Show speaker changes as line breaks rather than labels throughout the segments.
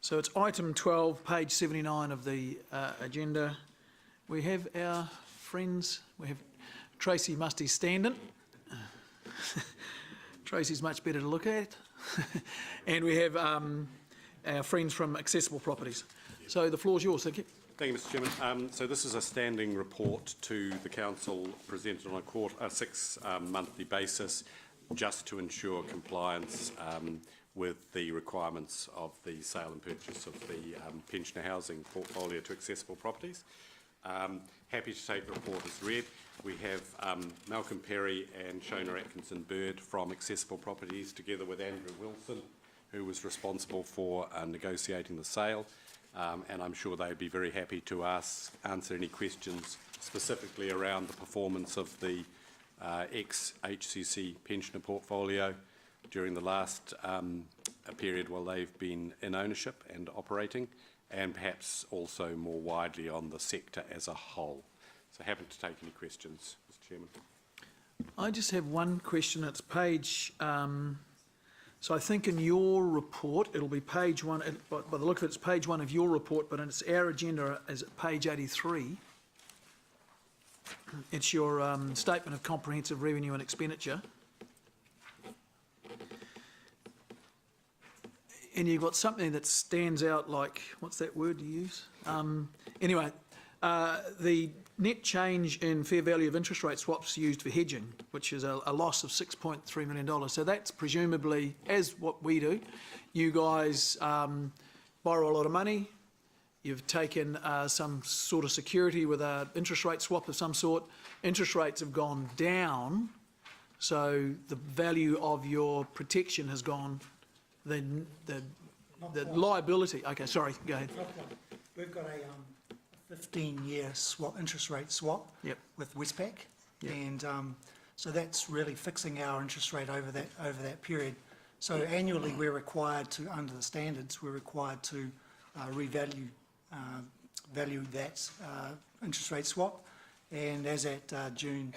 So it's item 12, page 79 of the agenda. We have our friends, we have Tracy Musty Standen. Tracy's much better to look at. And we have our friends from Accessible Properties. So the floor is yours, thank you.
Thank you, Mr. Chairman. So this is a standing report to the Council presented on a six-monthly basis, just to ensure compliance with the requirements of the sale and purchase of the pensioner housing portfolio to Accessible Properties. Happy to take the report as read. We have Malcolm Perry and Shona Atkinson-Bird from Accessible Properties, together with Andrew Wilson, who was responsible for negotiating the sale. And I'm sure they'd be very happy to answer any questions specifically around the performance of the ex-HCC pensioner portfolio during the last period while they've been in ownership and operating, and perhaps also more widely on the sector as a whole. So happy to take any questions, Mr. Chairman.
I just have one question. It's page, so I think in your report, it'll be page one, by the look of it, it's page one of your report, but it's our agenda is at page 83. It's your Statement of Comprehensive Revenue and Expenditure. And you've got something that stands out like, what's that word you use? Anyway, the net change in fair value of interest rate swaps used for hedging, which is a loss of $6.3 million. So that's presumably, as what we do, you guys borrow a lot of money, you've taken some sort of security with an interest rate swap of some sort, interest rates have gone down, so the value of your protection has gone, the liability, okay, sorry, go ahead.
We've got a 15-year swap, interest rate swap with Westpac, and so that's really fixing our interest rate over that period. So annually we're required to, under the standards, we're required to value that interest rate swap, and as at June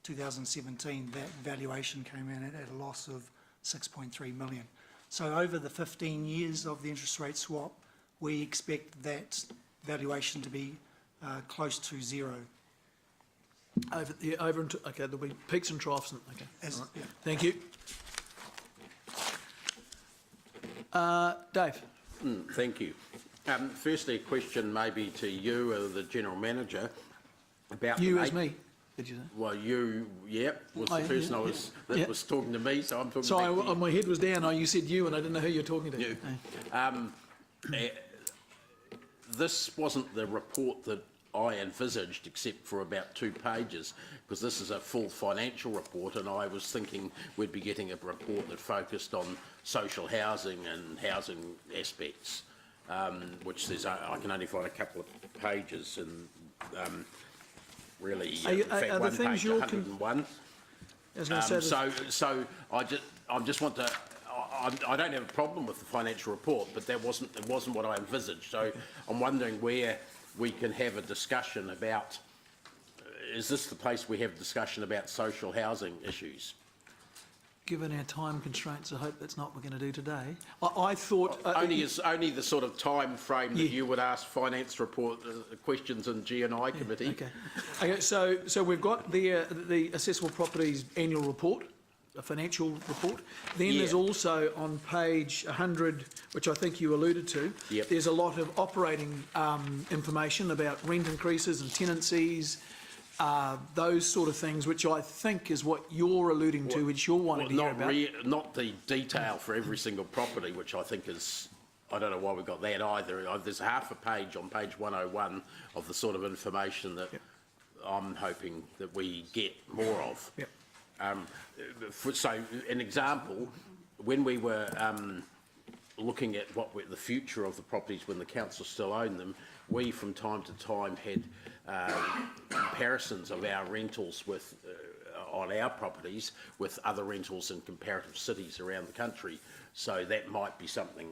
2017 that valuation came in at a loss of 6.3 million. So over the 15 years of the interest rate swap, we expect that valuation to be close to zero.
Okay, there'll be peaks and troughs. Okay,
As,
right.
yeah.
Thank you. Dave.
Thank you. Firstly, a question maybe to you, the General Manager, about
you as me. Did you say?
Well, you, was the person was talking to me, so I'm talking.
Sorry, my head was down. You said you, and I didn't know who you were talking to.
You. This wasn't the report that I envisaged, except for about 2 pages, because this is a full financial report, and I was thinking we'd be getting a report that focused on social housing and housing aspects, which there's I can only find a couple of pages, and really, in fact,
are
one
the things
page,
you're
101.
I was going to say
so I just want to. I don't have a problem with the financial report, but it wasn't what I envisaged. So I'm wondering where we can have a discussion about. Is this the place we have a discussion about social housing issues?
Given our time constraints, I hope that's not what we're going to do today. I thought
only the sort of time frame that you would ask finance report questions in G&I committee.
Okay. So we've got the Accessible Properties annual report, a financial report. Then there's also on page 100, which I think you alluded to. There's a lot of operating information about rent increases and tenancies. Those sort of things, which I think is what you're alluding to, which you're wanting to hear about.
Not the detail for every single property, which I think is, I don't know why we've got that either. There's half a page on page 101 of the sort of information that I'm hoping that we get more of. So, an example, when we were looking at the future of the properties when the council still owned them, we from time to time had comparisons of our rentals with on our properties with other rentals in comparative cities around the country. So that might be something.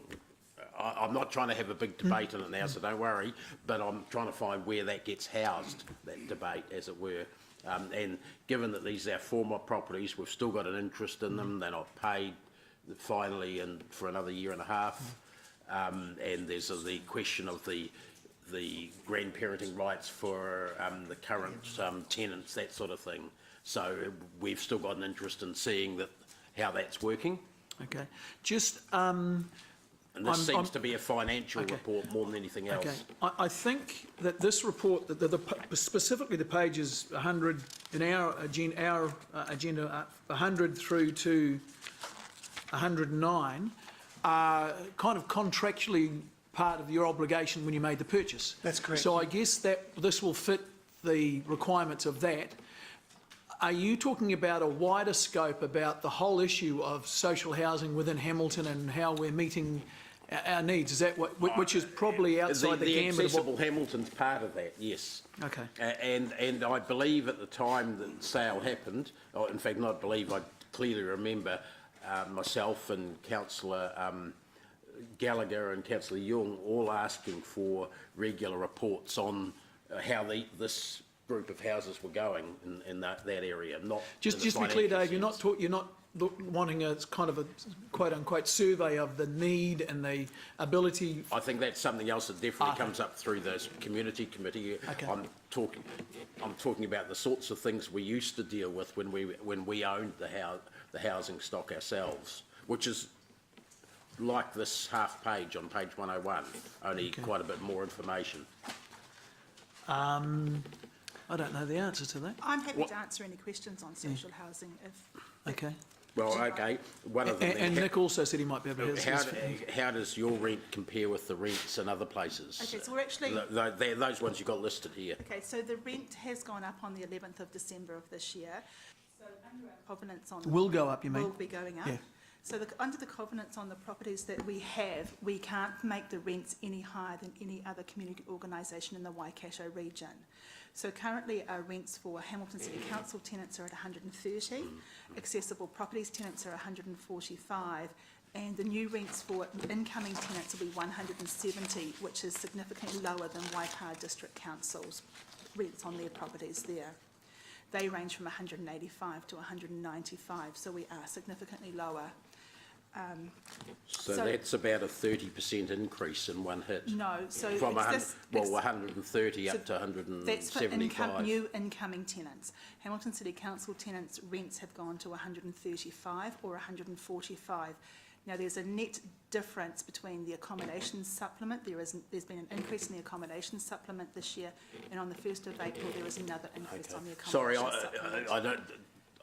I'm not trying to have a big debate on it now, so don't worry, but I'm trying to find where that gets housed, that debate, as it were. And given that these are our former properties, we've still got an interest in them, they're not paid finally and for another year and a half. and there's the question of the grandparenting rights for the current tenants, that sort of thing. So we've still got an interest in seeing how that's working.
Okay. Just,
And this seems to be a financial report more than anything else.
okay. I think that this report, specifically the pages 100 in our agenda, 100 through to 109, are kind of contractually part of your obligation when you made the purchase.
That's correct.
So I guess that this will fit the requirements of that. Are you talking about a wider scope about the whole issue of social housing within Hamilton and how we're meeting our needs? Is that which is probably outside the gambit of
accessible Hamilton's part of that, yes.
Okay.
And I believe at the time that the sale happened, or in fact not believe, I clearly remember myself and Councillor Gallagher and Councillor Young all asking for regular reports on how this group of houses were going in that area. Not
Just to be clear, Dave, you're not wanting a kind of a quote-unquote survey of the need and the ability.
I think that's something else that definitely comes up through the community committee.
Okay.
I'm talking about the sorts of things we used to deal with when we owned the housing stock ourselves, which is like this half page on page 101, only quite a bit more information.
I don't know the answer to that.
I'm happy to answer any questions on social housing if...
Okay.
Well, okay, one of them.
And Nick also said he might be able to help.
How does your rent compare with the rents in other places?
Okay, so we're actually...
Those ones you got listed here.
Okay, so the rent has gone up on the 11th of December of this year. So under our covenants on...
Will go up, you mean?
Will be going up.
Yeah.
So under the covenants on the properties that we have, we can't make the rents any higher than any other community organisation in the Waikato region. So currently our rents for Hamilton City Council tenants are at 130, accessible properties tenants are 145, and the new rents for incoming tenants will be 170, which is significantly lower than Waipara District Council's rents on their properties there. They range from 185 to 195, so we are significantly lower.
So that's about a 30% increase in one hit.
No, so
from 130 up to 175.
That's for new incoming tenants. Hamilton City Council tenants' rents have gone to 135 or 145. Now there's a net difference between the accommodation supplement. There's been an increase in the accommodation supplement this year, and on the 1st of April there was another increase on the accommodation supplement.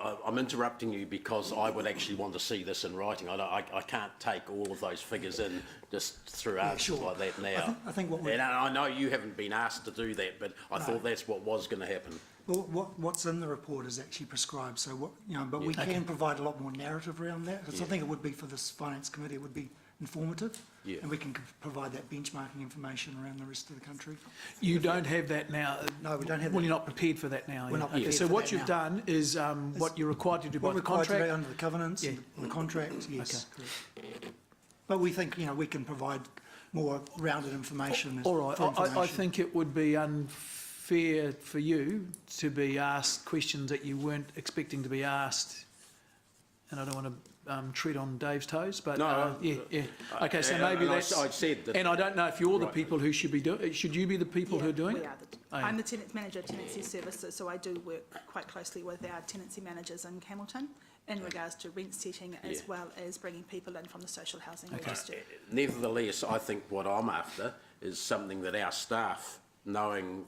I'm interrupting you because I would actually want to see this in writing. I can't take all of those figures in just through answers like that now.
I think what
and I know you haven't been asked to do that, but I thought that's what was going to happen.
Well, what's in the report is actually prescribed, so but we can provide a lot more narrative around that. Because I think it would be for this finance committee, it would be informative, and we can provide that benchmarking information around the rest of the country.
You don't have that now?
No, we don't have
Well,
that.
you're not prepared for that now?
We're not
okay,
prepared
so
for
what
that
you've
now.
done is what you're required to do by
What
the
we're required to do
contract?
under the covenants, and the contract, yes.
Okay.
Correct. But we think, we can provide more rounded information.
All right, I think it would be unfair for you to be asked questions that you weren't expecting to be asked, and I don't want to tread on Dave's toes, but yeah. Okay, so maybe that's...
I said that...
And I don't know if you're the people who should be doing it. Should you be the people who are doing it?
We are. I'm the tenant manager of tenancy services, so I do work quite closely with our tenancy managers in Hamilton in regards to rent setting as well as bringing people in from the social housing register.
Nevertheless, I think what I'm after is something that our staff, knowing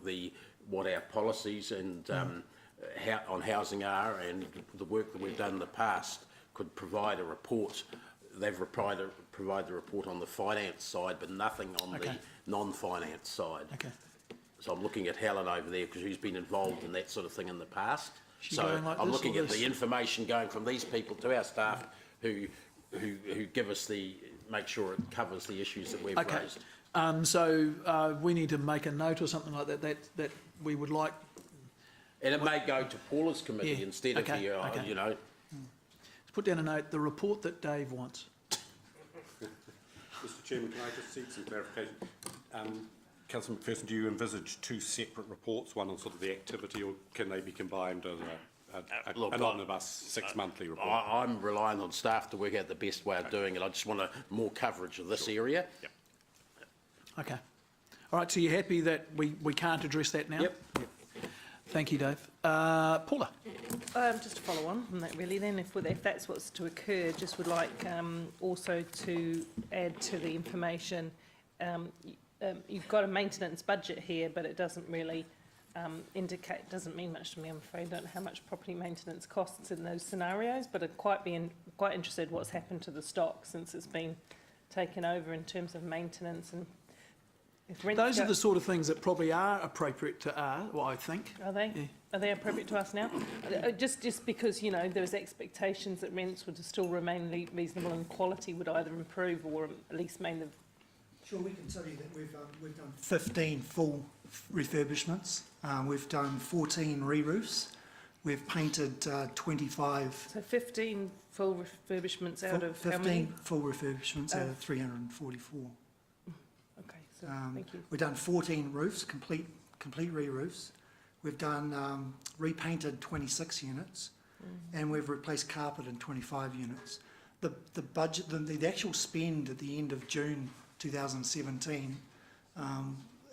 what our policies and on housing are and the work that we've done in the past, could provide a report. They've provided the report on the finance side, but nothing on the non-finance side.
Okay.
So I'm looking at Helen over there because she's been involved in that sort of thing in the past.
She
So
going like
I'm
this
looking
or
at
this?
the information going from these people to our staff who give us make sure it covers the issues that we've
Okay.
raised.
So we need to make a note or something like that we would like...
And it may go to Paula's committee
Yeah.
instead of here,
Put down a note, the report that Dave wants.
Mr Chairman, can I just seek some clarification? Councillor McPherson, do you envisage two separate reports, one on sort of the activity, or can they be combined as an omnibus 6-monthly report?
I'm relying on staff to work out the best way of doing it. I just want more coverage of this area.
Yep.
Okay. All right, so you're happy that we can't address that now?
Yep.
Thank you, Dave. Paula?
Just to follow on from that really then, if that's what's to occur, just would like also to add to the information, you've got a maintenance budget here, but it doesn't really indicate, doesn't mean much to me, I'm afraid. I don't know how much property maintenance costs in those scenarios, but I'd quite interested what's happened to the stock since it's been taken over in terms of maintenance and if rents
Those are the sort of things that probably are appropriate to well, I think.
Are they?
Yeah.
Are they appropriate to us now? Just because, you know, there was expectations that rents would still remain reasonable and quality would either improve or at least maintain the...
Sure, we can tell you that we've done 15 full refurbishments. We've done 14 re-roofs. We've painted 25...
So 15 full refurbishments out of how many?
15 full refurbishments out of 344.
Okay, so thank you.
We've done 14 roofs, complete re-roofs. We've done repainted 26 units, and we've replaced carpet in 25 units. The budget, the actual spend at the end of June 2017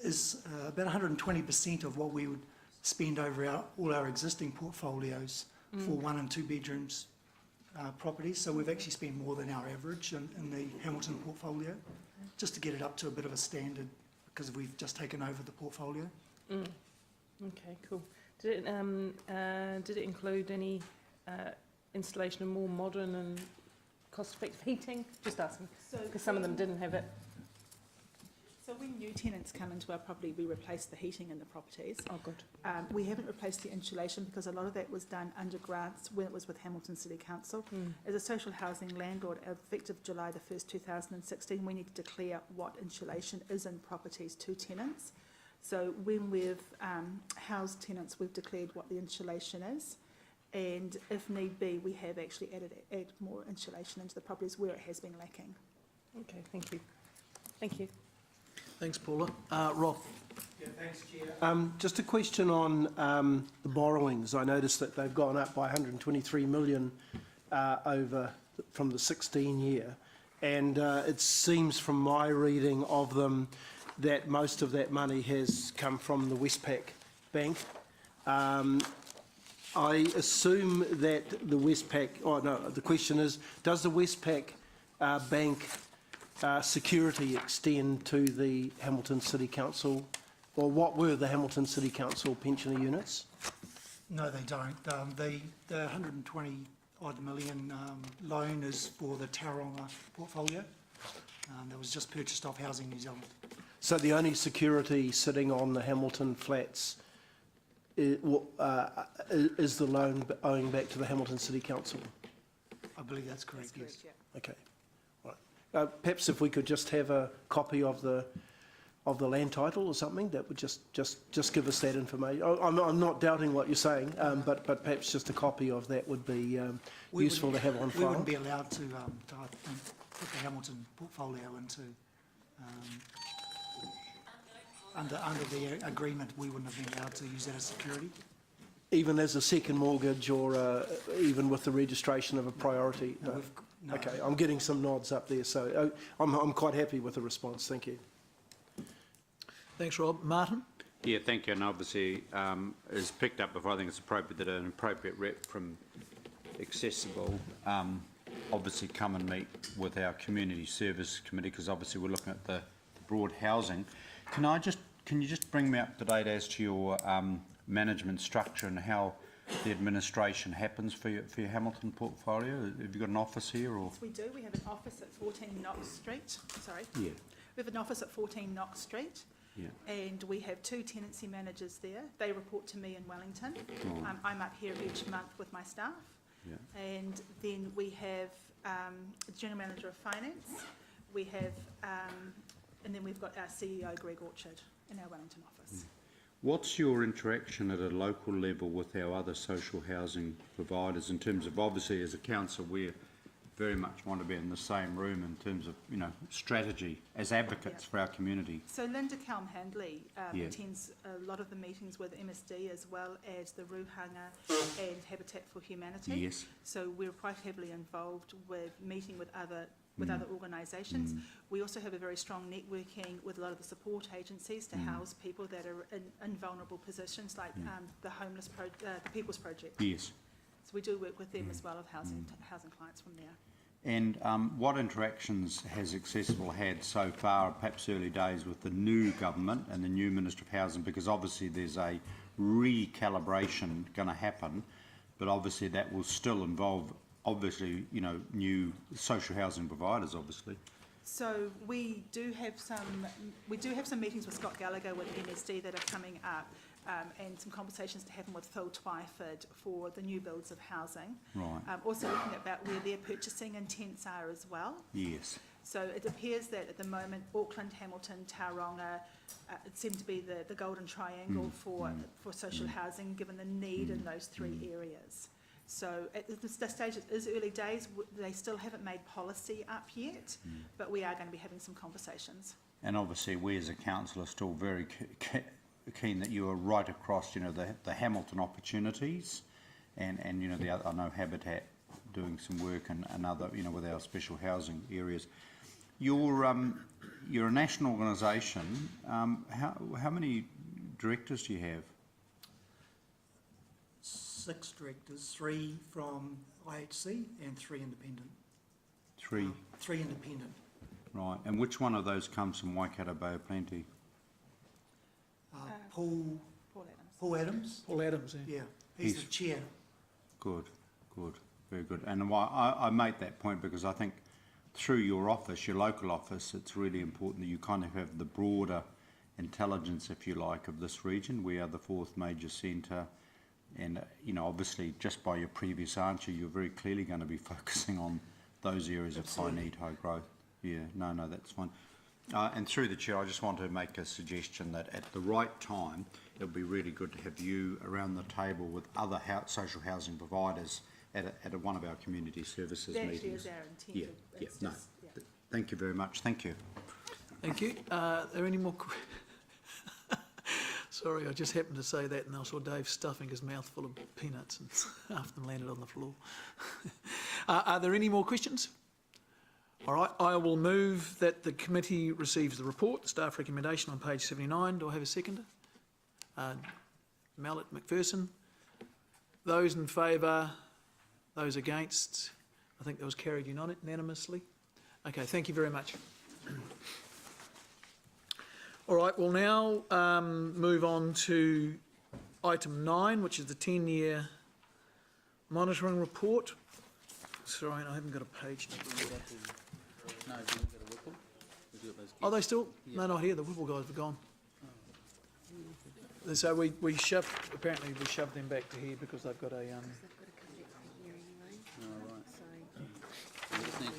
is about 120% of what we would spend over all our existing portfolios for 1 and 2 bedrooms properties. So we've actually spent more than our average in the Hamilton portfolio, just to get it up to a bit of a standard, because we've just taken over the portfolio.
Okay, cool. Did it include any installation of more modern and cost-effective heating? Just asking, because some of them didn't have it.
So when new tenants come into our property, we replace the heating in the properties.
Oh, good.
We haven't replaced the insulation because a lot of that was done under grants when it was with Hamilton City Council. As a social housing landlord, effective July the 1st, 2016, we need to declare what insulation is in properties to tenants. So when we've housed tenants, we've declared what the insulation is. And if need be, we have actually added more insulation into the properties where it has been lacking.
Okay, thank you. Thank you.
Thanks, Paula. Rob?
Yeah, thanks, Chair. Just a question on the borrowings. I noticed that they've gone up by 123 million from the 16 year, and it seems from my reading of them that most of that money has come from the Westpac Bank. I assume that the Westpac, the question is, does the Westpac Bank security extend to the Hamilton City Council, or what were the Hamilton City Council pensioner units?
No, they don't. The 120 odd million loan is for the Tauranga portfolio. That was just purchased off Housing New Zealand.
So the only security sitting on the Hamilton flats is the loan owing back to the Hamilton City Council?
I believe that's correct, yes.
Yeah.
Okay. Right. Perhaps if we could just have a copy of the land title or something, that would just give us that information. I'm not doubting what you're saying, but perhaps just a copy of that would be useful to have on file.
We wouldn't be allowed to put the Hamilton portfolio into under the agreement. We wouldn't have been allowed to use that as security.
Even as a second mortgage, or even with the registration of a priority.
No. No.
Okay, I'm getting some nods up there, so I'm quite happy with the response. Thank you.
Thanks, Rob. Martin?
Yeah, thank you. And obviously, as picked up before, I think it's appropriate that an appropriate rep from Accessible obviously come and meet with our community service committee, because obviously we're looking at the broad housing. Can you just bring me up to date as to your management structure and how the administration happens for your Hamilton portfolio? Have you got an office here, or?
Yes, we do. We have an office at 14 Knox Street. Sorry.
Yeah.
We have an office at 14 Knox Street.
Yeah.
And we have 2 tenancy managers there. They report to me in Wellington.
Oh.
I'm up here each month with my staff.
Yeah.
And then we have a general manager of finance. We have, and then we've got our CEO, Greg Orchard, in our Wellington office.
What's your interaction at a local level with our other social housing providers in terms of, obviously as a council we very much want to be in the same room in terms of, you know, strategy as advocates for our community?
So Linda Kelm-Handley
Yeah.
attends a lot of the meetings with MSD as well as the Ruhanga and Habitat for Humanity.
Yes.
So we're quite heavily involved with meeting with other with other organisations. We also have a very strong networking with a lot of the support agencies to house people that are in vulnerable positions, like the the People's Project.
Yes.
So we do work with them as well, of housing clients from there.
And what interactions has Accessible had so far, perhaps early days, with the new government and the new Minister of Housing? Because obviously there's a recalibration going to happen, but obviously that will still involve, obviously, you know, new social housing providers, obviously.
So we do have some meetings with Scott Gallagher with MSD that are coming up, and some conversations to happen with Phil Twyford for the new builds of housing.
Right.
Also looking about where their purchasing intents are as well.
Yes.
So it appears that at the moment, Auckland, Hamilton, Tauranga, it seemed to be the golden triangle for social housing, given the need in those three areas. So at this stage, it is early days. They still haven't made policy up yet, but we are going to be having some conversations.
And obviously we as a council are still very keen that you are right across, you know, the Hamilton opportunities and you know, the other, I know Habitat doing some work and other, you know, with our special housing areas. You're a national organisation. How many directors do you have?
6 directors, 3 from IHC and 3 independent.
3.
3 independent.
Right. And which one of those comes from Waikato Bay of Plenty?
Paul Adams.
Paul Adams, yeah.
Yeah, he's the chair.
Good, good, very good. And why I make that point because I think through your office, your local office, it's really important that you kind of have the broader intelligence, if you like, of this region. We are the 4th major centre, and you know, obviously, just by your previous answer, you're very clearly going to be focusing on those areas of high need, high growth. Yeah, no, that's fine. And through the chair, I just want to make a suggestion that at the right time, it would be really good to have you around the table with other social housing providers at one of our community services
That
meetings.
actually is our intent.
Yeah,
It's
no.
just- yeah.
Thank you very much. Thank you.
Thank you. Are there any more? Sorry, I just happened to say that and I saw Dave stuffing his mouth full of peanuts and half of them landed on the floor. Are there any more questions? All right, I will move that the committee receives the report, staff recommendation on page 79. Do I have a seconder? Mallet McPherson. Those in favour, those against? I think that was carried unanimously. Okay, thank you very much. All right, we'll now move on to item 9, which is the 10-year monitoring report. Sorry, I haven't got a page number.
No, we haven't got a Whipple. We've got those
Are they still? No, not here. The Whipple guys have gone. So we shoved them back to here because they've got a.
Oh, right. We just need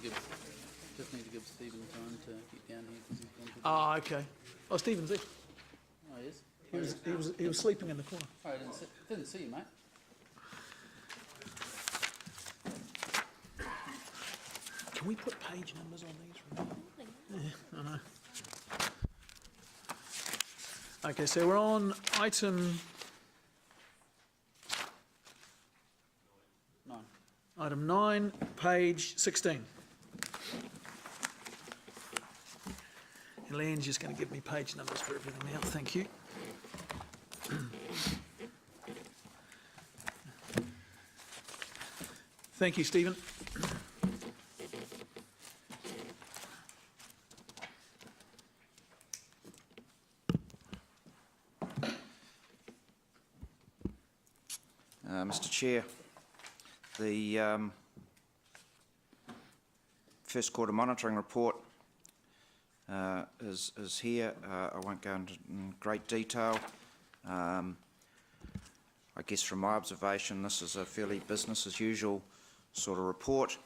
to give Stephen time to get down here because he's gone to...
Oh, okay. Oh, Stephen's there.
Oh, yes?
He was sleeping in the corner.
Oh, I didn't see you, mate.
Can we put page numbers on these? Yeah, I know. Okay, so we're on item
9.
Item 9, page 16. Elaine's just going to give me page numbers for everything now. Thank you. Thank you, Stephen.
Mr. Chair, the first quarter monitoring report is here. I won't go into great detail. I guess from my observation, this is a fairly business as usual sort of report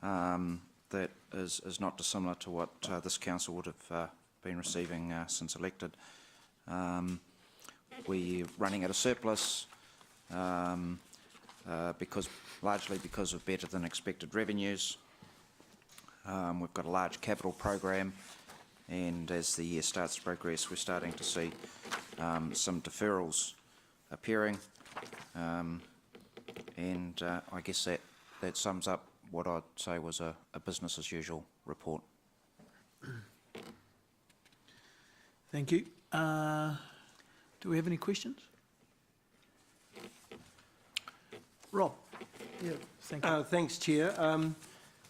that is not dissimilar to what this council would have been receiving since elected. We're running at a surplus largely because of better than expected revenues. We've got a large capital program, and as the year starts to progress, we're starting to see some deferrals appearing, and I guess that sums up what I'd say was a business as usual report.
Thank you. Do we have any questions? Rob? Yeah, thank you.
Thanks, Chair.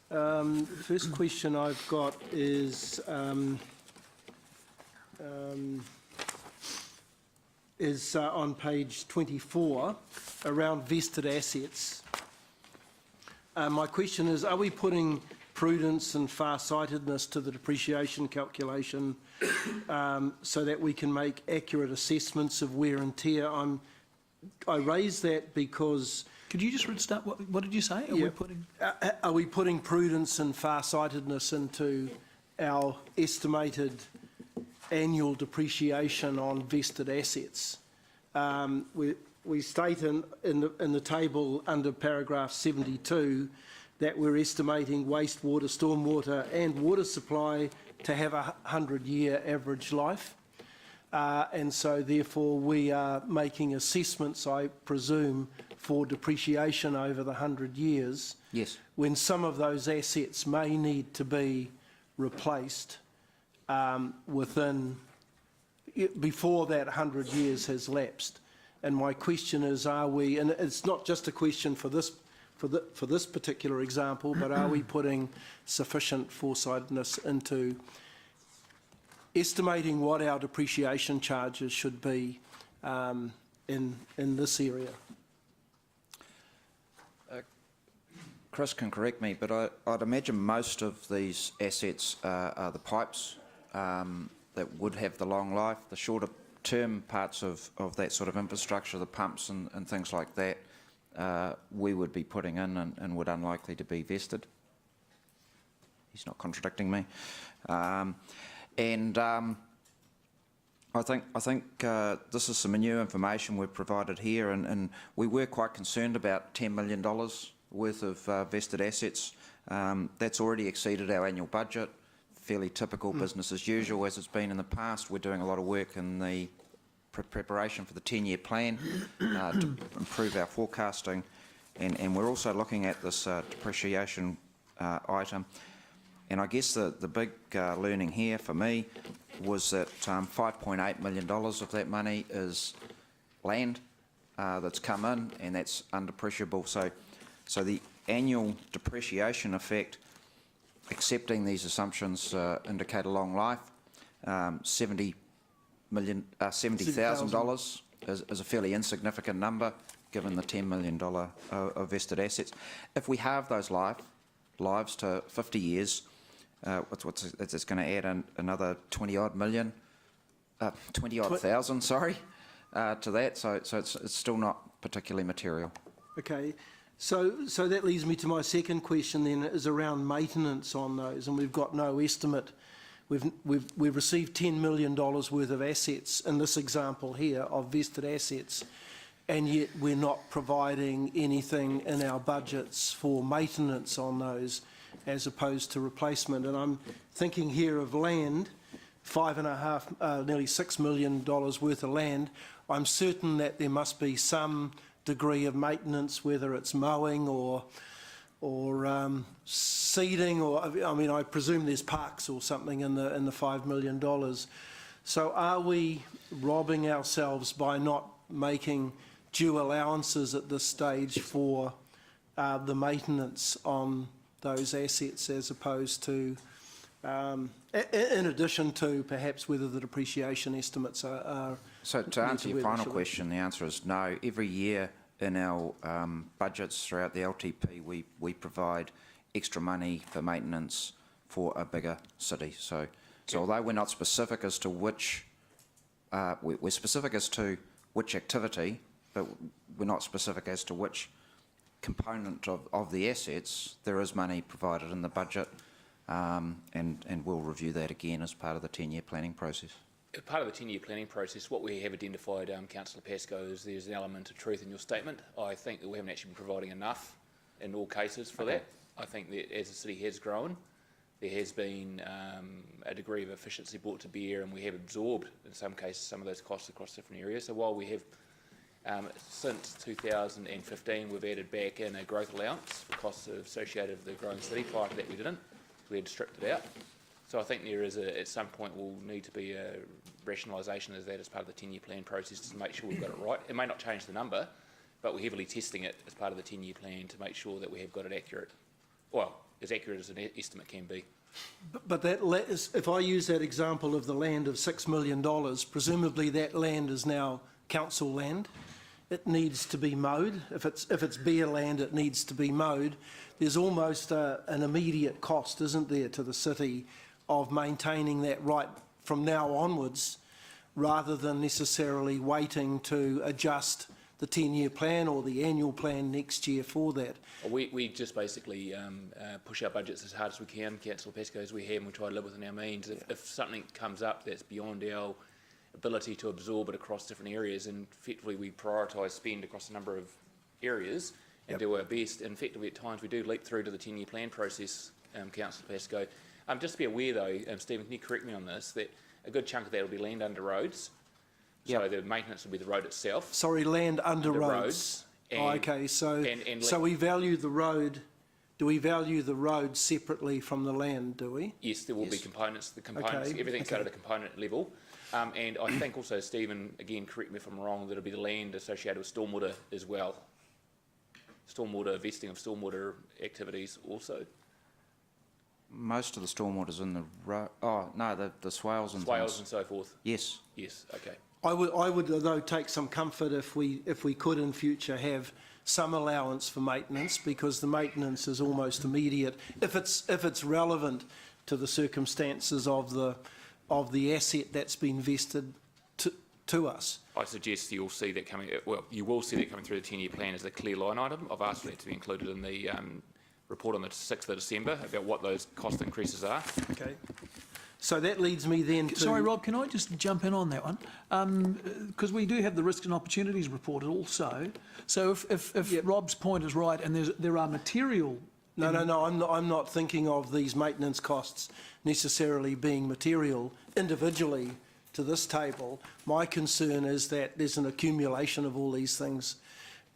First question I've got is on page 24 around vested assets. My question is, are we putting prudence and far-sightedness to the depreciation calculation so that we can make accurate assessments of wear and tear? I raise that because...
Could you just restart? What did you say?
Are we putting prudence and far-sightedness into our estimated annual depreciation on vested assets? We state in the table under paragraph 72 that we're estimating wastewater, stormwater and water supply to have a 100-year average life. And so therefore we are making assessments, I presume, for depreciation over the 100 years.
Yes.
When some of those assets may need to be replaced before that 100 years has lapsed. And my question is, are we, and it's not just a question for this particular example, but are we putting sufficient foresightedness into estimating what our depreciation charges should be in this area?
Chris can correct me, but I'd imagine most of these assets are the pipes that would have the long life. The shorter term parts of that sort of infrastructure, the pumps and things like that, we would be putting in and would unlikely to be vested. He's not contradicting me. I think this is some new information we've provided here, and we were quite concerned about $10 million worth of vested assets. That's already exceeded our annual budget. Fairly typical business as usual, as it's been in the past. We're doing a lot of work in the preparation for the 10-year plan to improve our forecasting, and we're also looking at this depreciation item. And I guess the big learning here for me was that $5.8 million of that money is land that's come in, and that's undepreciable. So the annual depreciation effect, accepting these assumptions, indicate a long life. $70,000 is a fairly insignificant number given the $10 million of vested assets. If we have those lives to 50 years, it's going to add another 20-odd million, 20-odd thousand, sorry, to that. So it's still not particularly material.
Okay. So that leads me to my second question then, is around maintenance on those, and we've got no estimate. We've received $10 million worth of assets in this example here of vested assets, and yet we're not providing anything in our budgets for maintenance on those as opposed to replacement. And I'm thinking here of land, nearly $6 million worth of land. I'm certain that there must be some degree of maintenance, whether it's mowing or seeding, or I mean, I presume there's parks or something in the $5 million. So are we robbing ourselves by not making due allowances at this stage for the maintenance on those assets, as opposed to, in addition to perhaps whether the depreciation estimates are...
So to answer your final question, the answer is no. Every year in our budgets throughout the LTP, we provide extra money for maintenance for a bigger city. So although we're not specific as to which, we're specific as to which activity, but we're not specific as to which component of the assets, there is money provided in the budget, and we'll review that again as part of the 10-year planning process.
As part of the 10-year planning process, what we have identified, Councillor Pascoe, is there's an element of truth in your statement. I think that we haven't actually been providing enough in all cases for that. I think that as the city has grown, there has been a degree of efficiency brought to bear, and we have absorbed, in some cases, some of those costs across different areas. So while we have Since 2015, we've added back in a growth allowance for costs associated with the growing city. Prior to that, we didn't. We had stripped it out. So I think there is at some point will need to be a rationalisation of that as part of the 10-year plan process to make sure we've got it right. It may not change the number, but we're heavily testing it as part of the 10-year plan to make sure that we have got it accurate. Well, as accurate as an estimate can be.
But that, if I use that example of the land of $6 million, presumably that land is now council land. It needs to be mowed. If it's bare land, it needs to be mowed. There's almost an immediate cost, isn't there, to the city of maintaining that right from now onwards, rather than necessarily waiting to adjust the 10-year plan or the annual plan next year for that.
We just basically push our budgets as hard as we can, Councillor Pesco, as we have, and we try to live within our means. If something comes up that's beyond our ability to absorb it across different areas, and effectively we prioritise spend across a number of areas and do our best, and effectively at times we do leap through to the 10-year plan process, Councillor Pesco. Just to be aware though, Stephen, can you correct me on this, that a good chunk of that will be land under roads. So the maintenance will be the road itself.
Sorry, land under roads. Okay, so so we value the road. Do we value the road separately from the land? Do we?
Yes, there will be components. The components, everything's at a component level. And I think also, Stephen, again, correct me if I'm wrong, that it'll be the land associated with stormwater as well. Stormwater, vesting of stormwater activities also.
Most of the stormwater's in the road. Oh no, the swales and
Swales
things.
and so forth.
Yes.
Yes. Okay.
I would though take some comfort if we could in future have some allowance for maintenance, because the maintenance is almost immediate if it's relevant to the circumstances of the asset that's been vested to us.
I suggest you'll see that coming. Well, you will see that coming through the 10-year plan as a clear line item. I've asked for that to be included in the report on the 6th of December about what those cost increases are.
Okay. So that leads me then to...
Sorry, Rob, can I just jump in on that one? Because we do have the risks and opportunities report also. So if Rob's point is right and there are material...
No, I'm not thinking of these maintenance costs necessarily being material individually to this table. My concern is that there's an accumulation of all these things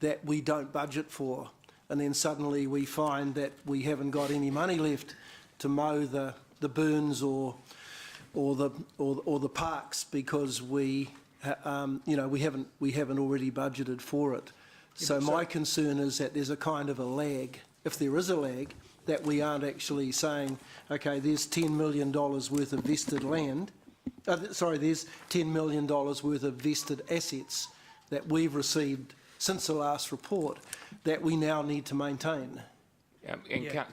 that we don't budget for, and then suddenly we find that we haven't got any money left to mow the burns or the parks because we haven't already budgeted for it. So my concern is that there's a kind of a lag, if there is a lag, that we aren't actually saying, okay, there's $10 million worth of vested land. There's $10 million worth of vested assets that we've received since the last report that we now need to maintain.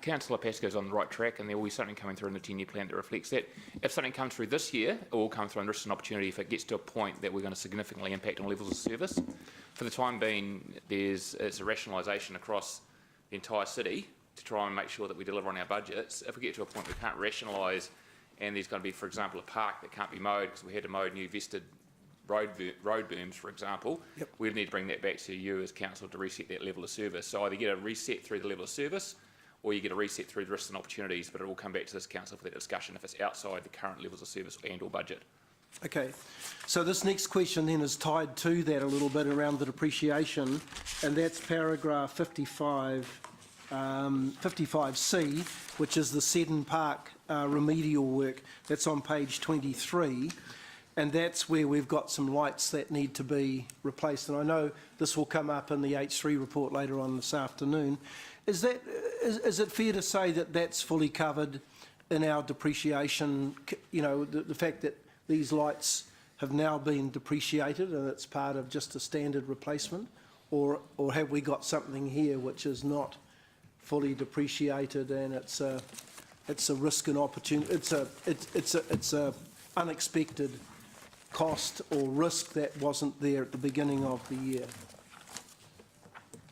Councillor Pascoe's on the right track, and there will be something coming through in the 10-year plan that reflects that. If something comes through this year, it will come through in risk and opportunity if it gets to a point that we're going to significantly impact on levels of service. For the time being, it's a rationalisation across the entire city to try and make sure that we deliver on our budgets. If we get to a point we can't rationalise, and there's going to be, for example, a park that can't be mowed because we had to mow new vested road berms, for example, we'd need to bring that back to you as council to reset that level of service. So either get a reset through the level of service, or you get a reset through the risks and opportunities, but it will come back to this council for that discussion if it's outside the current levels of service and or budget.
Okay, so this next question then is tied to that a little bit around the depreciation, and that's paragraph 55C, which is the Seddon Park remedial work. That's on page 23, and that's where we've got some lights that need to be replaced. And I know this will come up in the H3 report later on this afternoon. Is it fair to say that that's fully covered in our depreciation? You know, the fact that these lights have now been depreciated and it's part of just a standard replacement, or have we got something here which is not fully depreciated and it's a risk and opportunity? It's a unexpected cost or risk that wasn't there at the beginning of the year.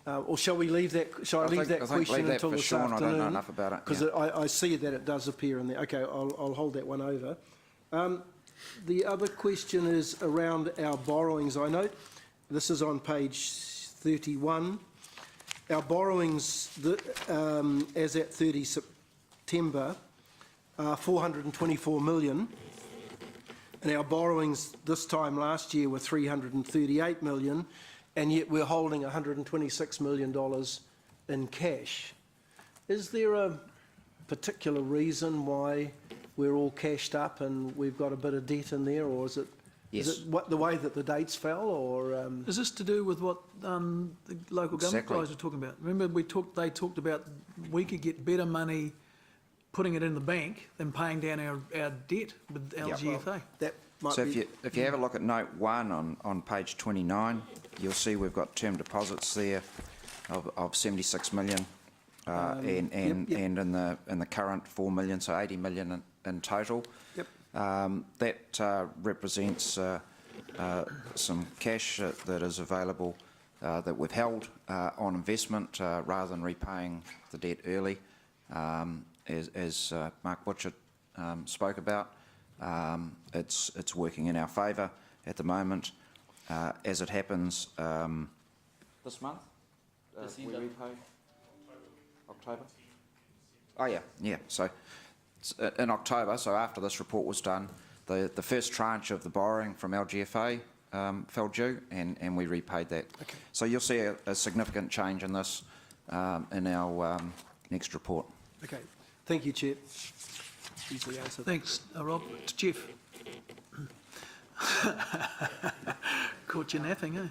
Or shall we leave that? Shall I leave that question until this afternoon?
I don't know enough about it.
Because I see that it does appear in there. Okay, I'll hold that one over. The other question is around our borrowings. I note this is on page 31. Our borrowings, as at 30 September, are 424 million. And our borrowings this time last year were 338 million. and yet we're holding $126 million in cash. Is there a particular reason why we're all cashed up and we've got a bit of debt in there, or is it
Yes.
is it what, the way that the dates fell, or
Is this to do with what the local government
Exactly.
guys were talking about? Remember, they talked about we could get better money putting it in the bank than paying down our debt with LGFA.
that might
So
be...
if you have a look at note 1 on page 29, you'll see we've got term deposits there of 76 million, and in the current 4 million, so 80 million in total.
Yep.
That represents some cash that is available that we've held on investment rather than repaying the debt early, as Mark Butcher spoke about. It's working in our favour at the moment. As it happens, this month we repay October. Oh yeah. So in October, so after this report was done, the first tranche of the borrowing from LGFA fell due, and we repaid that.
Okay.
So you'll see a significant change in this in our next report.
Okay, thank you, Chair. Easily answered.
Thanks, Rob. It's Jeff. Caught you napping, eh?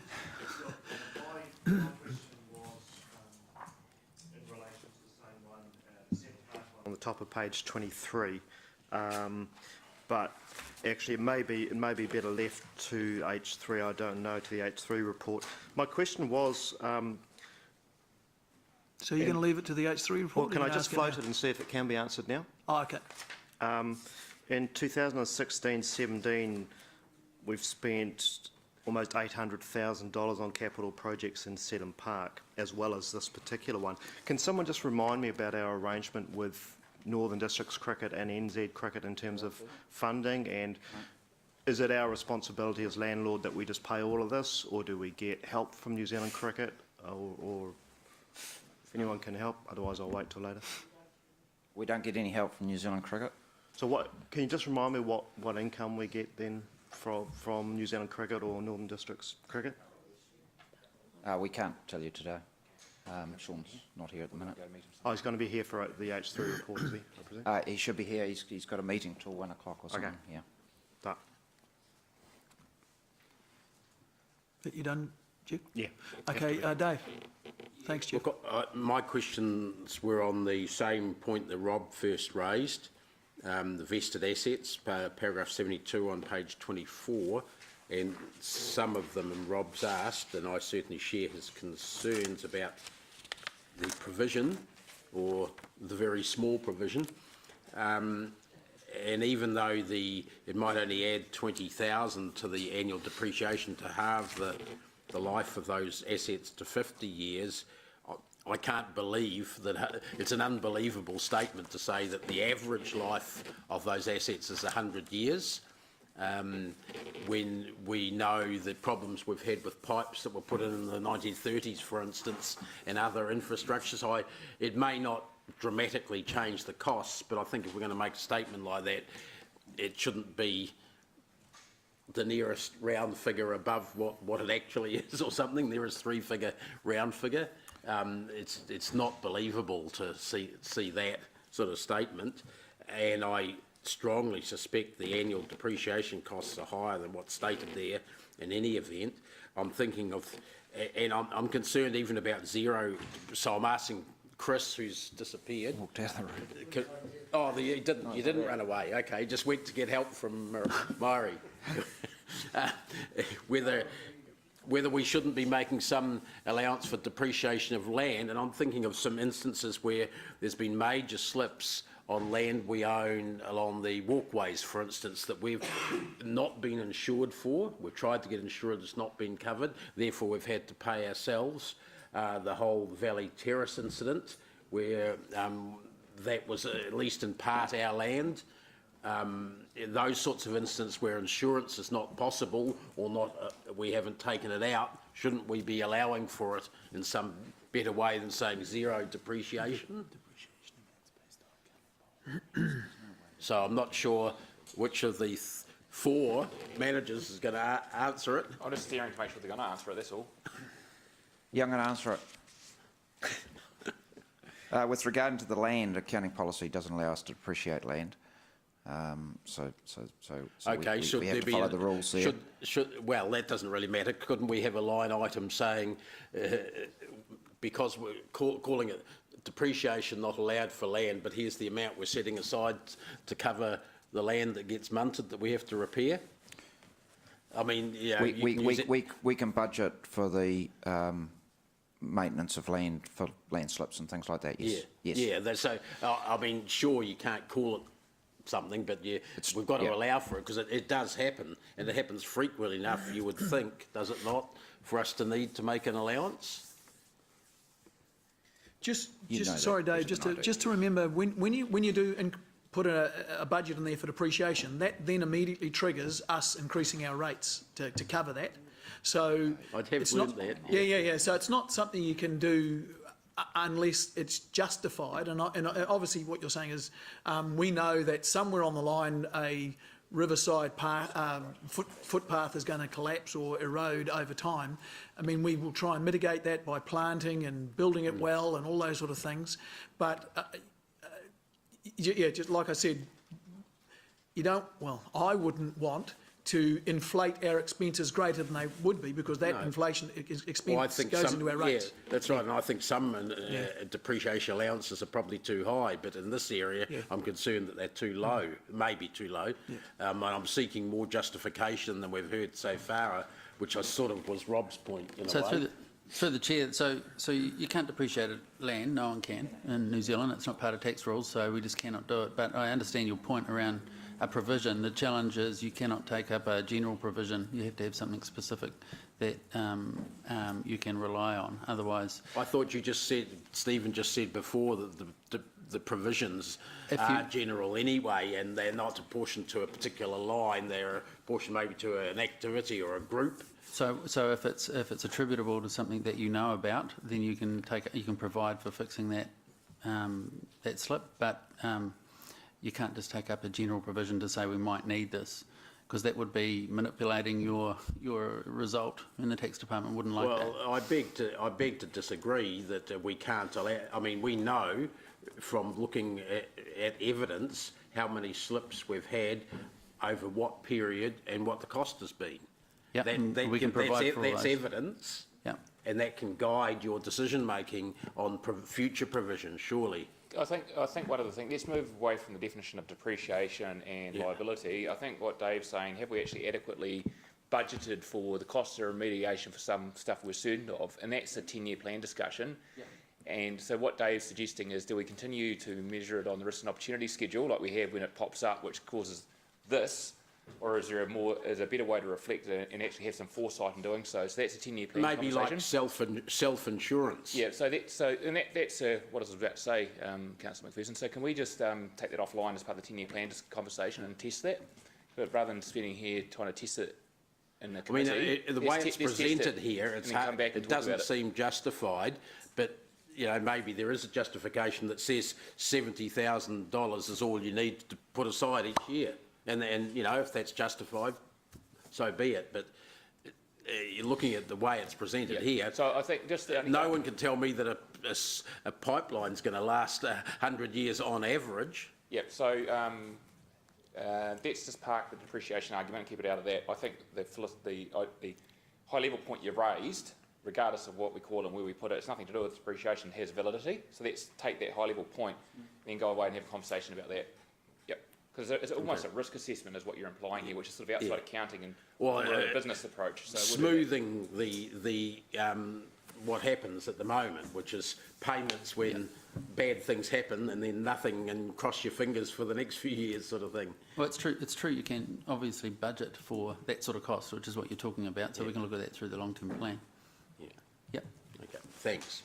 On the top of page 23, but actually it may be better left to H3. I don't know, to the H3 report. My question was,
So you're going to leave it to the H3 report?
well, can
You're
I
gonna
just
ask
float
now?
it and see if it can be answered now?
Oh, okay.
In 2016-17, we've spent almost $800,000 on capital projects in Seddon Park, as well as this particular one. Can someone just remind me about our arrangement with Northern Districts Cricket and NZ Cricket in terms of funding, and is it our responsibility as landlord that we just pay all of this, or do we get help from New Zealand Cricket, or if anyone can help, otherwise I'll wait till later.
We don't get any help from New Zealand Cricket.
So can you just remind me what income we get then from New Zealand Cricket or Northern Districts Cricket?
We can't tell you today. Sean's not here at the minute.
Oh, he's going to be here for the H3 report, is he, I presume?
He should be here. He's got a meeting till 1 o'clock or something.
Okay.
Yeah.
That.
That you done, Jeff?
Yeah.
Okay, Dave. Thanks, Jeff.
Look, my questions were on the same point that Rob first raised, the vested assets, paragraph 72 on page 24, and some of them Rob's asked, and I certainly share his concerns about the provision, or the very small provision. And even though it might only add 20,000 to the annual depreciation to halve the life of those assets to 50 years, I can't believe that it's an unbelievable statement to say that the average life of those assets is 100 years. When we know the problems we've had with pipes that were put in the 1930s, for instance, and other infrastructures. It may not dramatically change the costs, but I think if we're going to make a statement like that, it shouldn't be the nearest round figure above what it actually is, or something. Nearest three-figure round figure. It's not believable to see that sort of statement, and I strongly suspect the annual depreciation costs are higher than what's stated there in any event. I'm thinking of, and I'm concerned even about zero, so I'm asking Chris, who's disappeared.
Walked out of the room.
Oh, you didn't run away. Okay, you just went to get help from Murray. Whether we shouldn't be making some allowance for depreciation of land, and I'm thinking of some instances where there's been major slips on land we own along the walkways, for instance, that we've not been insured for. We've tried to get insured, it's not been covered, therefore we've had to pay ourselves. The whole Valley Terrace incident, where that was at least in part our land. Those sorts of instances where insurance is not possible, or not, we haven't taken it out, shouldn't we be allowing for it in some better way than saying zero depreciation? So I'm not sure which of the four managers is going to answer it.
I'm just steering to make sure they're going to answer it, that's all.
Yeah, I'm going to answer it. With regard to the land, accounting policy doesn't allow us to depreciate land. So
Okay,
we have to follow the rules there.
Well, that doesn't really matter. Couldn't we have a line item saying, because we're calling it depreciation not allowed for land, but here's the amount we're setting aside to cover the land that gets munted that we have to repair? I mean, yeah,
we can budget for the maintenance of land, for land slips and things like that. Yes.
Yeah,
yes.
yeah. So I mean, sure, you can't call it something, but we've got to allow for it because it does happen, and it happens frequently enough. You would think, does it not, for us to need to make an allowance?
Sorry, Dave, just to remember, when you do put a budget in there for depreciation, that then immediately triggers us increasing our rates to cover that. So
I'd have learned that.
Yeah. So it's not something you can do unless it's justified. And obviously what you're saying is we know that somewhere on the line a riverside footpath is going to collapse or erode over time. I mean, we will try and mitigate that by planting and building it well and all those sort of things. But yeah, just like I said, I wouldn't want to inflate our expenses greater than they would be, because that inflation expense goes into our rates.
Yeah, that's right, and I think some depreciation allowances are probably too high, but in this area, I'm concerned that they're too low, maybe too low, and I'm seeking more justification than we've heard so far, which I sort of was Rob's point in a way.
Through the chair, so you can't depreciate land, no one can in New Zealand, it's not part of tax rules, so we just cannot do it. But I understand your point around a provision. The challenge is you cannot take up a general provision, you have to have something specific that you can rely on, otherwise...
I thought you just said, Stephen just said before, that the provisions are general anyway, and they're not apportioned to a particular line, they're apportioned maybe to an activity or a group.
So if it's attributable to something that you know about, then you can provide for fixing that that slip, but you can't just take up a general provision to say we might need this, because that would be manipulating your result, and the tax department wouldn't like that.
Well, I beg to disagree that we can't allow. I mean, we know from looking at evidence how many slips we've had over what period and what the cost has been.
Yeah, we can provide for
that's evidence, and that can guide your decision making on future provision. Surely.
I think one of the things, let's move away from the definition of depreciation and liability. I think what Dave's saying, have we actually adequately budgeted for the costs of remediation for some stuff we're certain of? And that's a 10-year plan discussion. Yeah. And so what Dave's suggesting is, do we continue to measure it on the risk and opportunity schedule like we have when it pops up, which causes this? Or is there a better way to reflect it and actually have some foresight in doing so? So that's a 10-year plan
maybe like self-insurance.
Yeah. So that's what I was about to say, Councillor McPherson. So can we just take that offline as part of the 10-year plan conversation and test that, but rather than spending here trying to test it in the committee?
I mean, the way it's presented here, it doesn't seem justified, but. You know, maybe there is a justification that says $70,000 is all you need to put aside each year. And you know, if that's justified, so be it. But you're looking at the way it's presented here. So I think just no one can tell me that a pipeline's going to last 100 years on average. Yeah. So let's just park the depreciation argument and keep it out of that. I think the high level point you raised, regardless of what we call it and where we put it, it's nothing to do with depreciation, has validity. So let's take that high level point and then go away and have a conversation about that. Because it's almost a risk assessment is what you're implying here, which is sort of outside accounting and a business approach. So smoothing the what happens at the moment, which is payments when bad things happen and then nothing and cross your fingers for the next few years sort of thing.
Well, it's true. You can obviously budget for that sort of cost, which is what you're talking about. So we can look at that through the long-term plan.
Yeah.
Yep.
Okay. Thanks.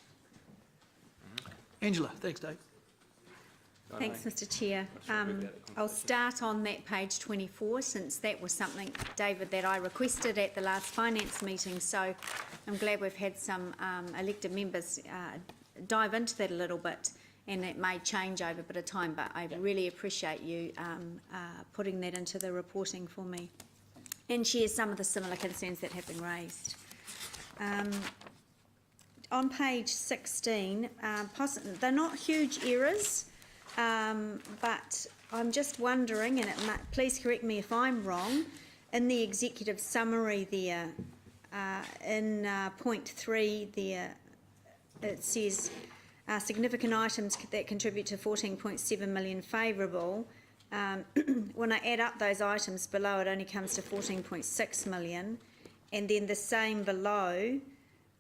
Angela, thanks, Dave.
Thanks, Mr Chair. I'll start on that page 24, since that was something, David, that I requested at the last finance meeting, so I'm glad we've had some elected members dive into that a little bit, and it may change over a bit of time, but I really appreciate you putting that into the reporting for me and share some of the similar concerns that have been raised. on page 16, they're not huge errors, but I'm just wondering, and please correct me if I'm wrong, in the executive summary there, in point 3 there, it says significant items that contribute to 14.7 million favourable. When I add up those items below, it only comes to 14.6 million, and then the same below,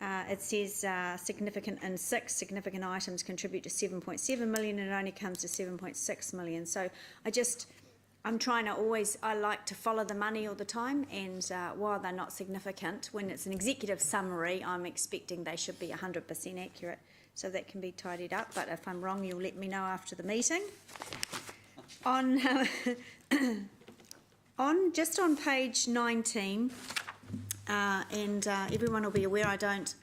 it says significant significant items contribute to 7.7 million, and it only comes to 7.6 million. So I'm trying to I like to follow the money all the time, and while they're not significant, when it's an executive summary, I'm expecting they should be 100% accurate, so that can be tidied up. But if I'm wrong, you'll let me know after the meeting. Just on page 19, and everyone will be aware I don't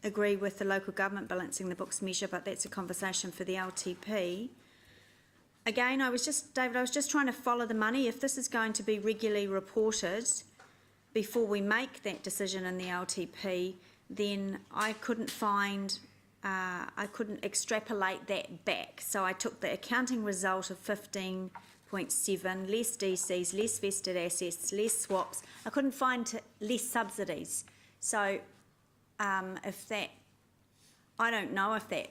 agree with the local government balancing the books measure, but that's a conversation for the LTP. Again, David, I was just trying to follow the money. If this is going to be regularly reported before we make that decision in the LTP, then I couldn't extrapolate that back. So I took the accounting result of 15.7, less DCs, less vested assets, less swaps. I couldn't find less subsidies. So I don't know if that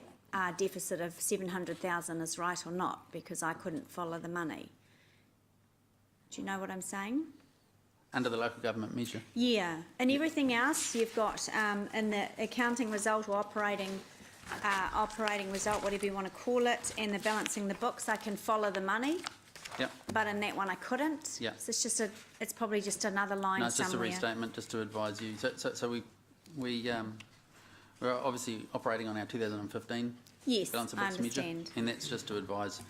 deficit of 700,000 is right or not, because I couldn't follow the money. Do you know what I'm saying?
Under the local government measure?
Yeah, and everything else you've got in the accounting result or operating result, whatever you want to call it, and the balancing the books, I can follow the money.
Yep.
But in that one I couldn't.
Yeah.
So it's probably just another line somewhere.
No, it's just a restatement, just to advise you. So we're obviously operating on our 2015
yes,
balance of
I
books measure,
understand.
and that's just to advise.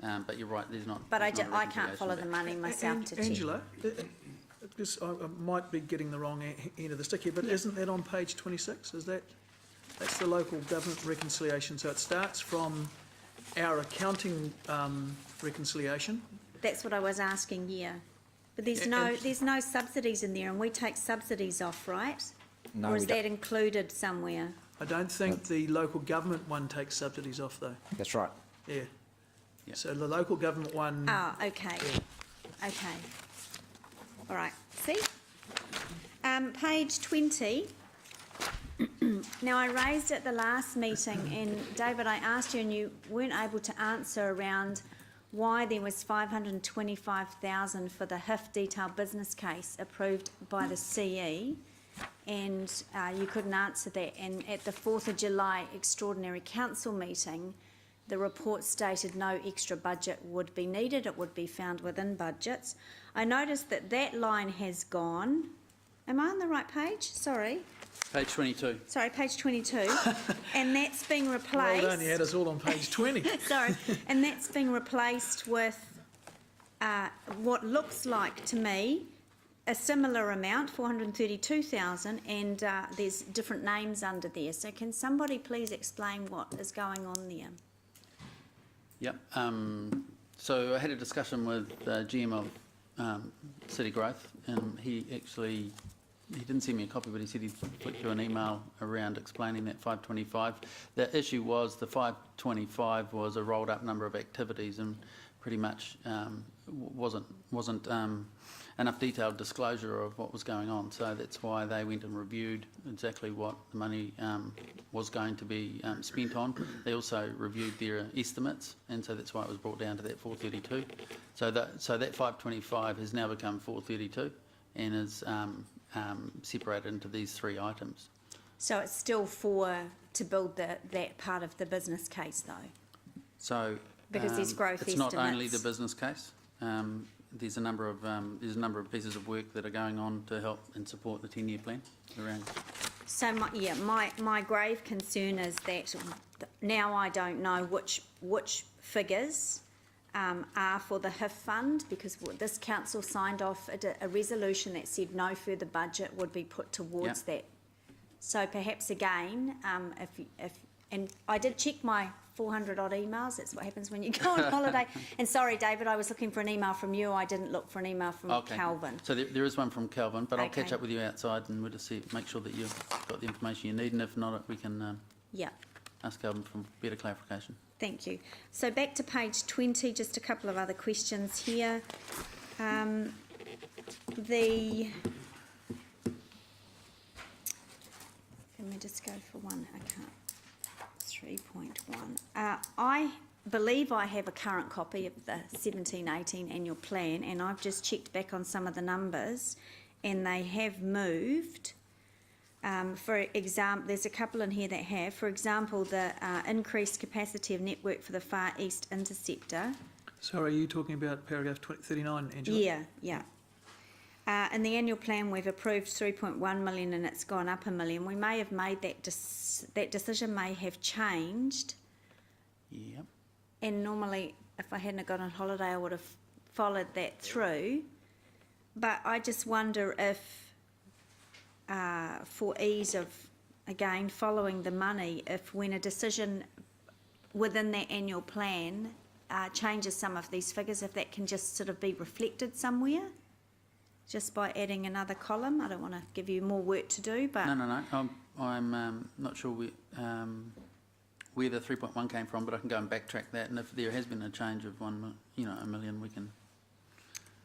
But you're right, there's not.
But
there's not a
I can't follow the
reconciliation
money myself to check.
Angela, I might be getting the wrong end of the stick here, but isn't that on page 26? That's the local government reconciliation. So it starts from our accounting reconciliation.
That's what I was asking, yeah. But there's no subsidies in there, and we take subsidies off, right?
No,
or is
we don't.
that included somewhere?
I don't think the local government one takes subsidies off, though.
That's right.
Yeah. So the local government one.
Oh, okay.
Yeah.
Okay. All right. See? Page 20. Now, I raised at the last meeting, and David, I asked you, and you weren't able to answer around why there was 525,000 for the HIF detailed business case approved by the CE, and you couldn't answer that. And at the 4th of July extraordinary council meeting, the report stated no extra budget would be needed, it would be found within budgets. I noticed that line has gone. Am I on the right page? Sorry.
Page 22.
Sorry, page 22. And that's being replaced.
Well done, you had us all on page 20.
Sorry. And that's being replaced with what looks like to me a similar amount, 432,000, and there's different names under there. So can somebody please explain what is going on there?
Yep. So I had a discussion with GM of City Growth, and he didn't send me a copy, but he said he'd flick you an email around explaining that 525. The issue was the 525 was a rolled up number of activities, and pretty much wasn't enough detailed disclosure of what was going on. So that's why they went and reviewed exactly what the money was going to be spent on. They also reviewed their estimates, and so that's why it was brought down to that 432. So that 525 has now become 432 and is separated into these three items.
So it's still to build that part of the business case, though?
So
because there's growth
it's
estimates.
not only the business case. There's a number of pieces of work that are going on to help and support the 10-year plan around.
So my grave concern is that now I don't know which figures are for the HIF fund, because this council signed off a resolution that said no further budget would be put towards that. So perhaps again, and I did check my 400 odd emails. That's what happens when you go on holiday. And sorry, David, I was looking for an email from you. I didn't look for an email from
Okay.
Calvin.
So there is one from Calvin, but I'll catch
Okay.
up with you outside and we'll just see, make sure that you've got the information you need, and if not, we can
Yeah.
ask Calvin for better clarification.
Thank you. So back to page 20, just a couple of other questions here. Let me just go for one. I can't. 3.1. I believe I have a current copy of the 17-18 annual plan, and I've just checked back on some of the numbers, and they have moved. For example, there's a couple in here that have, for example, the increased capacity of network for the Far East Interceptor.
Sorry, are you talking about paragraph 39, Angela?
Yeah. In the annual plan, we've approved 3.1 million and it's gone up $1 million. We may have made that decision may have changed.
Yep.
And normally, if I hadn't gone on holiday, I would have followed that through. But I just wonder if, for ease of, again, following the money, if when a decision within that annual plan changes some of these figures, if that can just sort of be reflected somewhere, just by adding another column. I don't want to give you more work to do, but...
No. I'm not sure where the 3.1 came from, but I can go and backtrack that, and if there has been a change of $1 million, we can...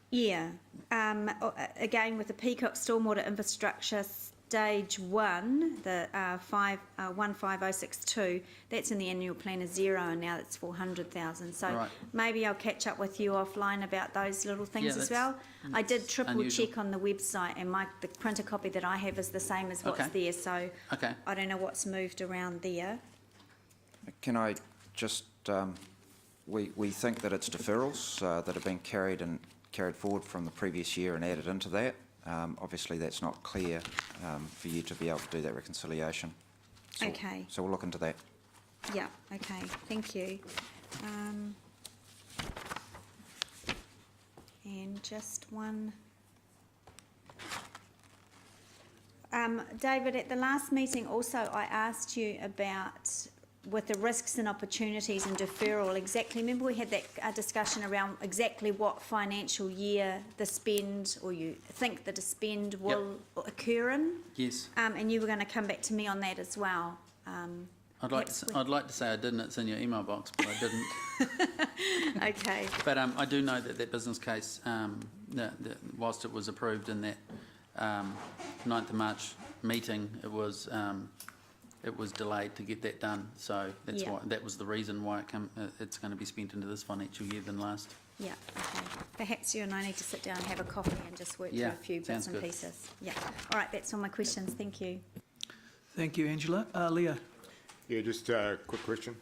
Yeah. Again, with the Peacock Stormwater Infrastructure Stage 1, the 15062, that's in the annual plan as 0, and now it's 400,000. So
Right.
maybe I'll catch up with you offline about those little things
Yeah,
as
that's
well. I did triple
unusual.
check on the website, and the printer copy that I have is the same as what's
Okay.
there, so
Okay.
I don't know what's moved around there.
Can I just, we think that it's deferrals that have been carried forward from the previous year and added into that. Obviously, that's not clear for you to be able to do that reconciliation. So,
Okay.
So we'll look into that.
Yeah, okay, thank you. And just one. David, at the last meeting also I asked you about, with the risks and opportunities and deferral, exactly, remember we had that discussion around exactly what financial year the spend, or you think that a spend will occur in?
Yes.
And you were going to come back to me on that as well.
I'd like to say I didn't, it's in your email box, but I didn't.
Okay.
But I do know that business case, whilst it was approved in that 9th of March meeting, it was delayed to get that done. So that's why, that was the reason why it's going to be spent into this financial year than last.
Yeah, okay. Perhaps you and I need to sit down and have a coffee and just work through a few bits and pieces. Yeah. All right, that's all my questions. Thank you.
Thank you, Angela. Leo?
Yeah, just a quick question.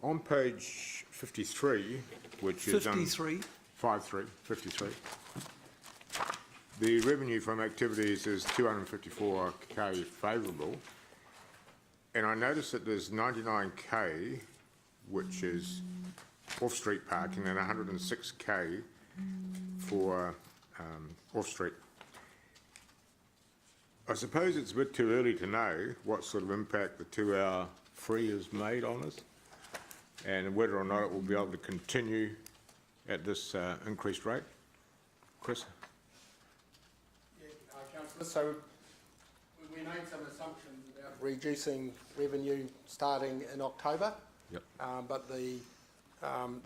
On page 53, which is...
53?
53. The revenue from activities is 254k favourable, and I noticed that there's 99k, which is off-street parking, and 106k for off-street. I suppose it's a bit too early to know what sort of impact the 2-hour free has made on us, and whether or not it will be able to continue at this increased rate. Chris?
Councillor, so we made some assumptions about reducing revenue starting in October.
Yep.
But the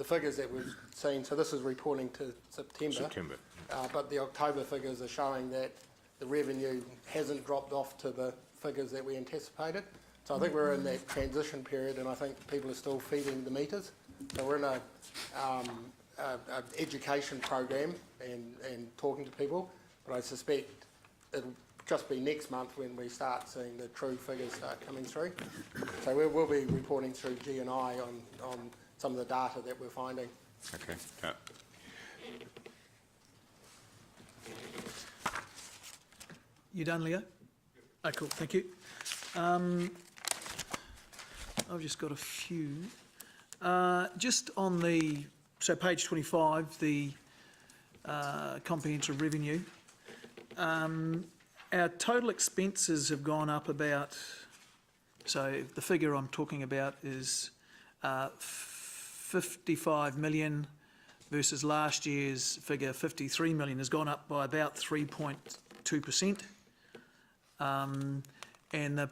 figures that we've seen, so this is reporting to September. But the October figures are showing that the revenue hasn't dropped off to the figures that we anticipated. So I think we're in that transition period, and I think people are still feeding the meters. So we're in a education program and talking to people, but I suspect it'll just be next month when we start seeing the true figures start coming through. So we'll be reporting through G&I on some of the data that we're finding.
Okay.
You done, Leo? Oh, cool, thank you. I've just got a few. Just on so page 25, the comprehensive revenue. Our total expenses have gone up about, so the figure I'm talking about is 55 million versus last year's figure 53 million has gone up by about 3.2%. And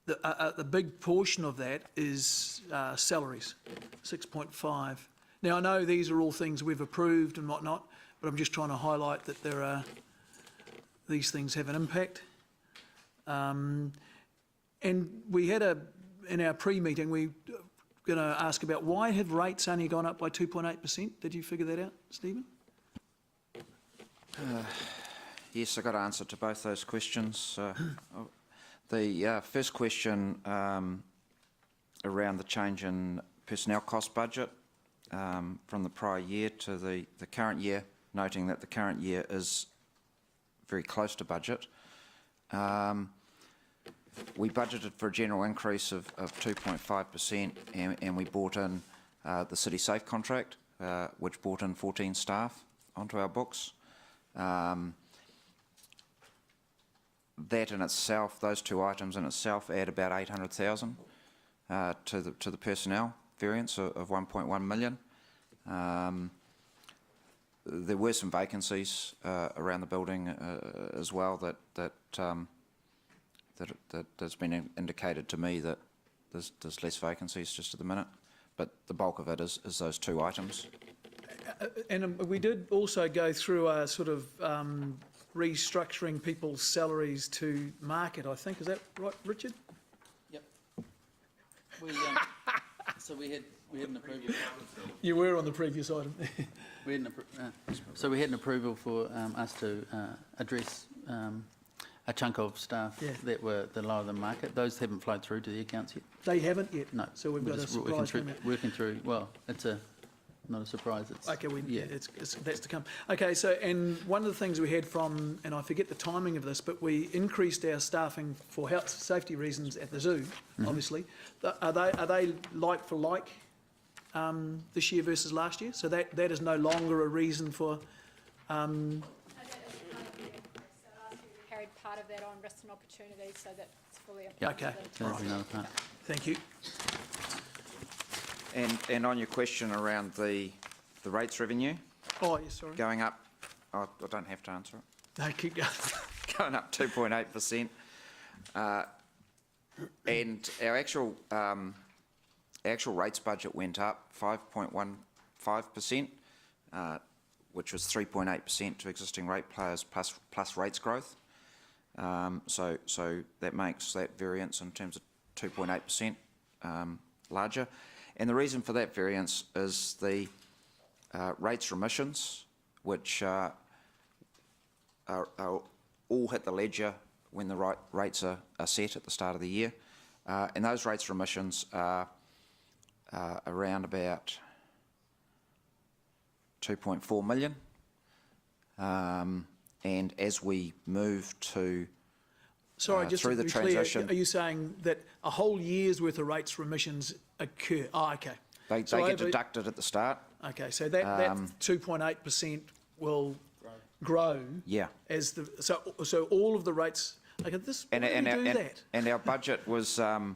the big portion of that is salaries, 6.5. Now, I know these are all things we've approved and whatnot, but I'm just trying to highlight that these things have an impact. And we had in our pre-meeting, we going to ask about why have rates only gone up by 2.8%? Did you figure that out, Stephen?
Yes, I got an answer to both those questions. The first question around the change in personnel cost budget from the prior year to the current year, noting that the current year is very close to budget. We budgeted for a general increase of 2.5%, and we brought in the City Safe contract, which brought in 14 staff onto our books. That in itself, those two items in itself, add about 800,000 to the personnel variance of 1.1 million. There were some vacancies around the building as well that's been indicated to me that there's less vacancies just at the minute, but the bulk of it is those two items.
And we did also go through a sort of restructuring people's salaries to market, I think. Is that right, Richard?
Yep. So we had an approval.
You were on the previous item.
We had so we had an approval for us to address a chunk of staff that were the lower than market. Those haven't flowed through to the accounts yet.
They haven't yet?
No.
So we've got a surprise coming out.
Working through, well, it's not a surprise. It's,
okay, that's to come. Okay, so, and one of the things we had from, and I forget the timing of this, but we increased our staffing for health safety reasons at the zoo, obviously. Are they like for like this year versus last year? So that is no longer a reason for...
Carried part of that on risks and opportunities, so that's fully
Okay,
that's another part.
Thank you.
And on your question around the rates revenue.
Oh, yes, sorry.
Going up, I don't have to answer it.
No, keep going.
Going up 2.8%. And our actual rates budget went up 5.15%, which was 3.8% to existing rate players plus rates growth. So that makes that variance in terms of 2.8% larger. And the reason for that variance is the rates remissions, which are all hit the ledger when the rates are set at the start of the year. And those rates remissions are around about 2.4 million. And as we move to
Sorry, just
through
to
the
be
transition,
clear, are you saying that a whole year's worth of rates remissions occur? Oh, okay.
They get deducted at the start.
Okay, so that 2.8% will grow.
Yeah.
As the so all of the rates. Okay, this why do you do that?
And our budget was, our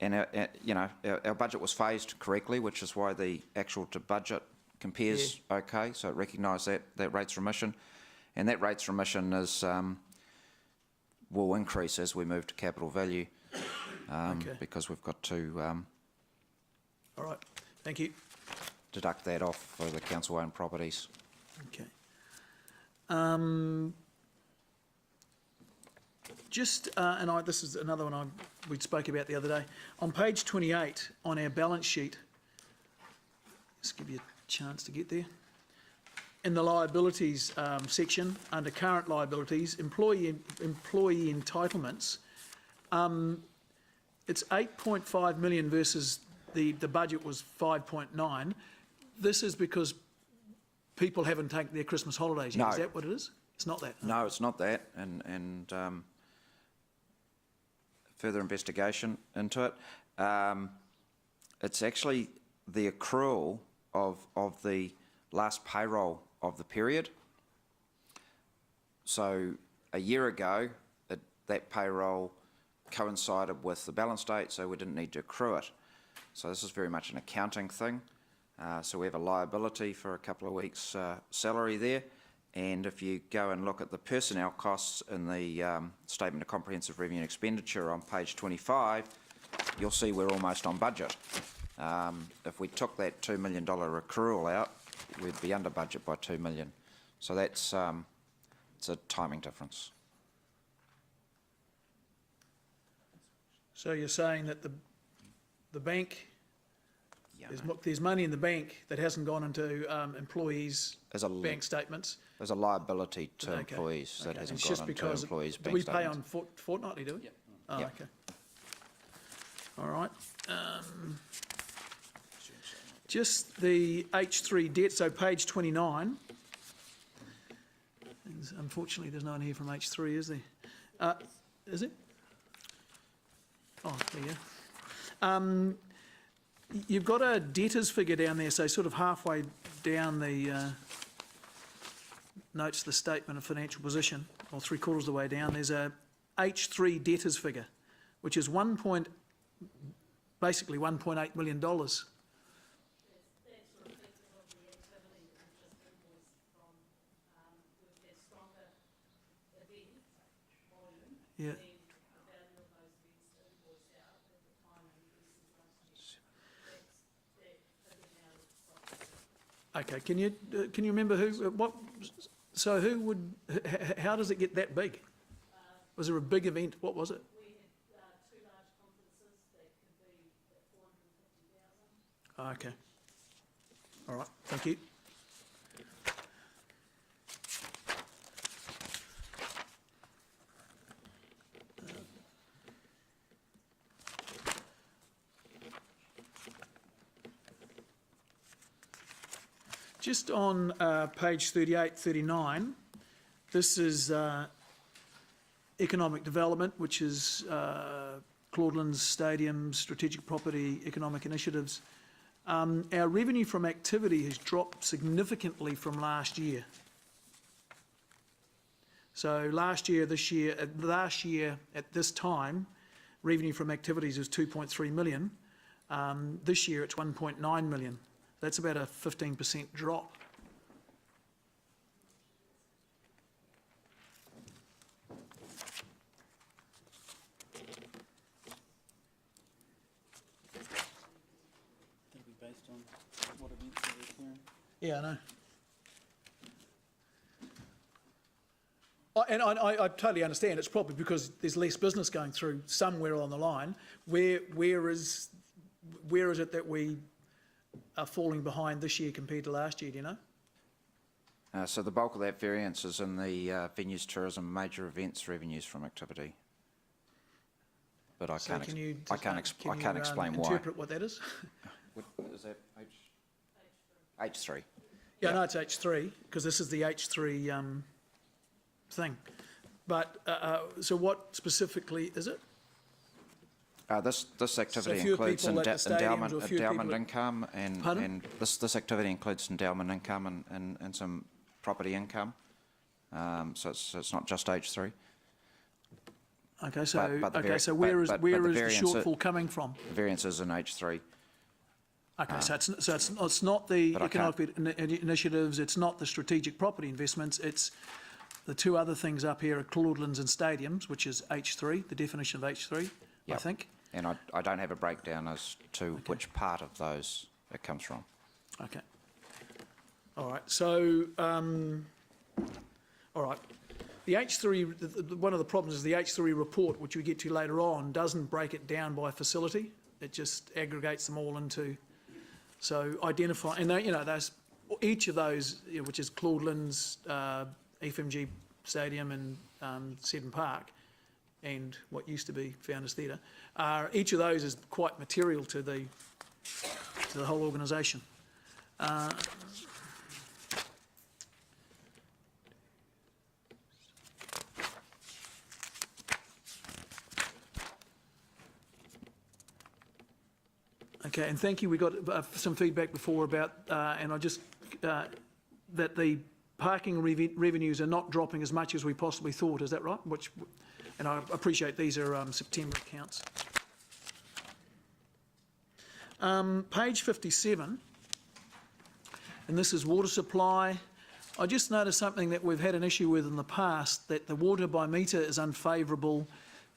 budget was phased correctly, which is why the actual to budget compares okay. So it recognised that rates remission, and that rates remission is will increase as we move to capital value, because we've got to.
All right, thank you.
Deduct that off for the council-owned properties.
Okay. This is another one we spoke about the other day. On page 28 on our balance sheet, just give you a chance to get there. In the liabilities section, under current liabilities, employee entitlements, it's 8.5 million versus the budget was 5.9. This is because people haven't taken their Christmas holidays yet.
No.
Is that what it is? It's not that.
No, it's not that, and further investigation into it. It's actually the accrual of the last payroll of the period. So a year ago, that payroll coincided with the balance date, so we didn't need to accrue it. So this is very much an accounting thing. So we have a liability for a couple of weeks' salary there. And if you go and look at the personnel costs in the Statement of Comprehensive Revenue and Expenditure on page 25, you'll see we're almost on budget. If we took that $2 million accrual out, we'd be under budget by $2 million. So that's it's a timing difference.
So you're saying that the bank,
Yeah,
there's money in the bank that hasn't gone into employees' bank statements?
There's a liability to
Okay.
employees that
Okay.
hasn't
It's just
gone into
because
employees'
do
bank
we
statements.
pay on fortnightly, do we?
Yep.
Oh,
Yep.
okay. All right. Just the H3 debt, so page 29. Unfortunately, there's no one here from H3, is there? Is it? Oh, there you go. You've got a debtors figure down there, so sort of halfway down the notes the statement of financial position, or 3/4 of the way down, there's a H3 debtors figure, which is basically $1.8 million. Yeah. Okay, can you remember what, so who would, how does it get that big? Was there a big event? What was it?
We had 2 large conferences that could be at 450,000.
Okay. All right, thank you. Just on page 38, 39, this is economic development, which is Claudelands Stadium, strategic property, economic initiatives. Our revenue from activity has dropped significantly from last year. So last year at this time, revenue from activities was 2.3 million. This year it's 1.9 million. That's about a 15% drop.
That'll be based on what events are occurring.
Yeah, I know. And I totally understand. It's probably because there's less business going through somewhere along the line. Where is it that we are falling behind this year compared to last year, do you know?
So the bulk of that variance is in the venues, tourism, major events revenues from activity. But I can't explain why.
Interpret what that is?
Is that H3?
Yeah, I know it's H3 because this is the H3 thing. But so what specifically is it?
This activity
fewer
includes
people at the stadiums or fewer
endowment
people at-
income
Pardon?
and this activity includes endowment income and some property income. So it's not just H3.
Okay, so
But the
where is
but
the
variance
shortfall coming from?
The variance is in H3.
Okay, so it's not the
But I can't-
economic initiatives, it's not the strategic property investments, it's the two other things up here are Claudelands and stadiums, which is H3, the definition of H3, I
Yep.
think.
And I don't have a breakdown as to which part of those it comes from.
Okay. All right, so, all right. The H3, one of the problems is the H3 report, which we get to later on, doesn't break it down by facility. It just aggregates them all into, so identify, and those, each of those, which is Claudelands, FMG Stadium and Seddon Park, and what used to be Founders Theatre, each of those is quite material to the whole organisation. Okay, and thank you. We got some feedback before about, and I just, that the parking revenues are not dropping as much as we possibly thought. Is that right? And I appreciate these are September accounts. Page 57, and this is water supply. I just noticed something that we've had an issue with in the past, that the water by metre is unfavourable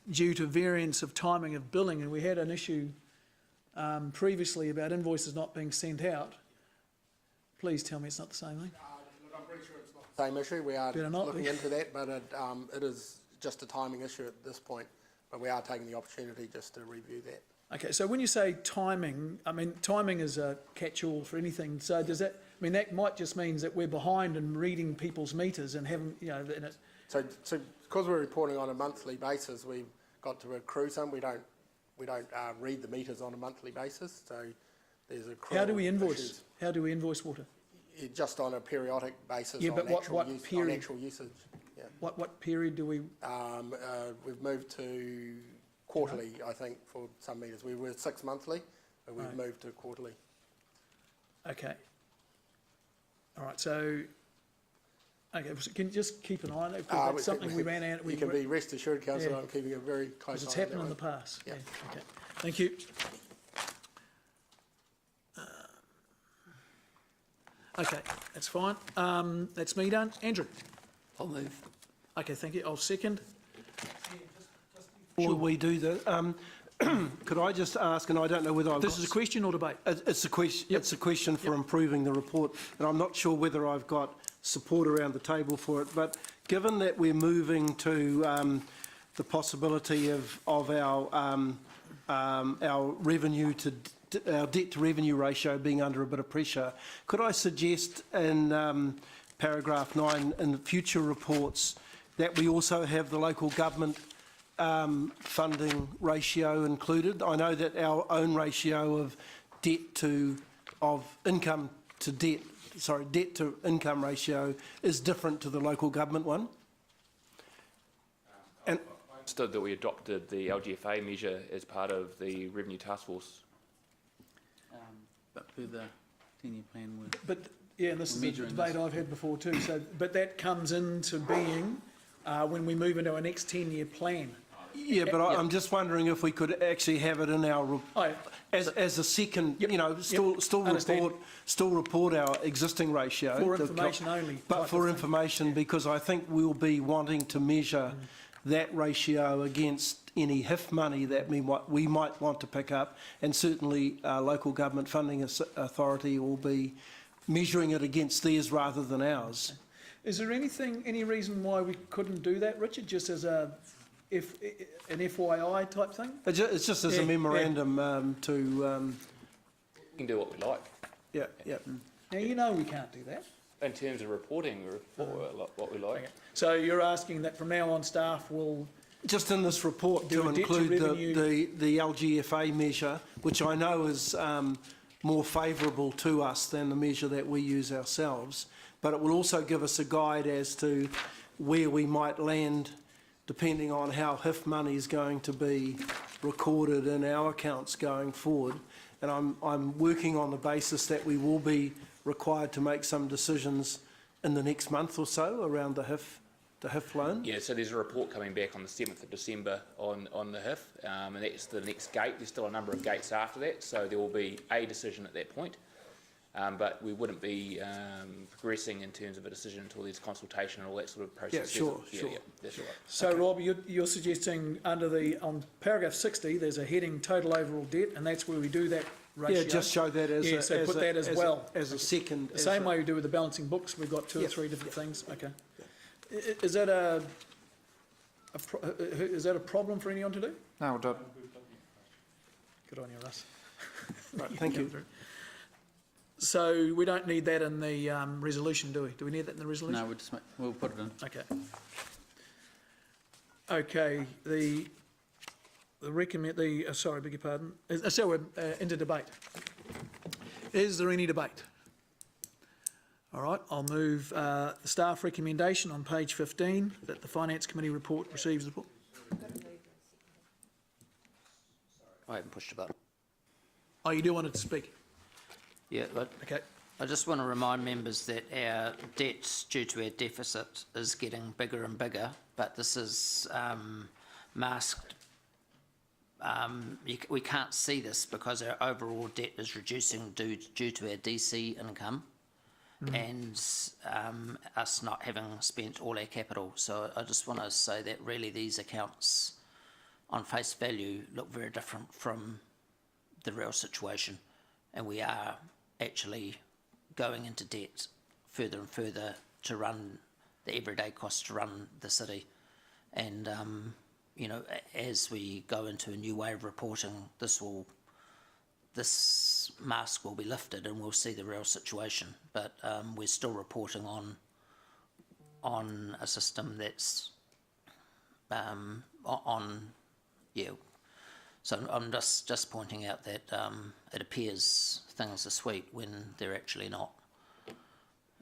due to variance of timing of billing, and we had an issue previously about invoices not being sent out. Please tell me it's not the same thing.
Look, I'm pretty sure it's not the same issue. We are looking into that, but it is just a timing issue at this point. But we are taking the opportunity just to review that.
Okay, so when you say timing, I mean, timing is a catch-all for anything. So does that, I mean, that might just means that we're behind in reading people's meters and haven't, you know, in it.
So because we're reporting on a monthly basis, we've got to accrue some. We don't read the meters on a monthly basis. So there's accrual.
How do we invoice?
Issues.
How do we invoice water?
Just on a periodic basis.
Yeah, but what period?
On actual usage. Yeah.
What period do we?
We've moved to quarterly, I think, for some meters. We were 6 monthly, but we've moved to quarterly.
Okay. All right. So, okay. So can you just keep an eye on it? That's something we ran out.
You can be rest assured, Councillor, I'm keeping a very close eye on it.
It's happened in the past. Yeah. Okay. Thank you. Okay, that's fine. That's me done. Andrew?
I'll move.
Okay, thank you. I'll second.
Before we do that, could I just ask, and I don't know whether I've
This is a question or debate?
It's a question. It's a question for improving the report, and I'm not sure whether I've got support around the table for it. But given that we're moving to the possibility of our revenue to our debt to revenue ratio being under a bit of pressure, could I suggest in paragraph 9 in the future reports that we also have the local government funding ratio included? I know that our own ratio of debt to income ratio is different to the local government one. And
I understood that we adopted the LGFA measure as part of the Revenue Task Force.
But per the 10-year plan,
But yeah, this is a debate I've had before too. So, but that comes into being when we move into our next 10-year plan.
Yeah, but I'm just wondering if we could actually have it in our as a second, you know, still report our existing ratio
for information only.
But for information, because I think we'll be wanting to measure that ratio against any HIF money that we might want to pick up, and certainly local government funding authority will be measuring it against theirs rather than ours.
Is there any reason why we couldn't do that, Richard, just as an FYI type thing?
It's just as a memorandum to...
We can do what we like.
Yeah, yeah.
Now, you know we can't do that.
In terms of reporting, what we like.
Okay. So you're asking that from now on staff will...
Just in this report to include the LGFA measure, which I know is more favourable to us than the measure that we use ourselves, but it will also give us a guide as to where we might land depending on how HIF money is going to be recorded in our accounts going forward. And I'm working on the basis that we will be required to make some decisions in the next month or so around the HIF loan.
Yeah, so there's a report coming back on the 7th of December on the HIF, and that's the next gate. There's still a number of gates after that, so there will be a decision at that point. But we wouldn't be progressing in terms of a decision until there's consultation and all that sort of process.
Yeah, sure.
Yeah, that's right.
So, okay. Rob, you're suggesting on paragraph 60, there's a heading total overall debt, and that's where we do that ratio.
Yeah, just show that as
as
a second.
The same way we do with the balancing books, we've got two or three different things. Okay. Is that a problem for anyone to do?
No, we'll do it.
Good on you, Russ.
Right, thank you.
So we don't need that in the resolution, do we? Do we need that in the resolution?
No, we'll put it in.
Okay. Okay. Sorry, beg your pardon. So we're into debate. Is there any debate? All right. I'll move the staff recommendation on page 15 that the Finance Committee report receives the report.
I haven't pushed a button.
Oh, you do want to speak?
Yeah, but
okay.
I just want to remind members that our debt due to our deficit is getting bigger and bigger, but this is masked we can't see this because our overall debt is reducing due to our DC income and us not having spent all our capital. So I just want to say that really these accounts on face value look very different from the real situation, and we are actually going into debt further and further to run the everyday costs to run the city. And you know, as we go into a new way of reporting, this mask will be lifted and we'll see the real situation. But we're still reporting on a system that's So I'm just pointing out that it appears things are sweet when they're actually not.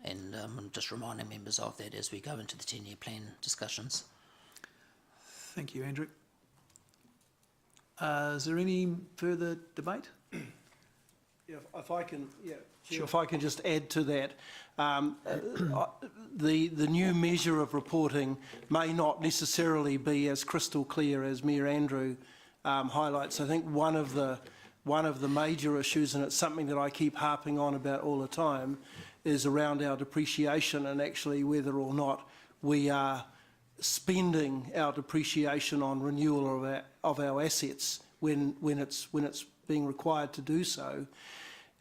And I'm just reminding members of that as we go into the 10-year plan discussions.
Thank you, Andrew. Is there any further debate?
Yeah, if I can,
Sure.
if I can just add to that, the new measure of reporting may not necessarily be as crystal clear as Mayor Andrew highlights. I think one of the major issues, and it's something that I keep harping on about all the time, is around our depreciation and actually whether or not we are spending our depreciation on renewal of our assets when it's being required to do so,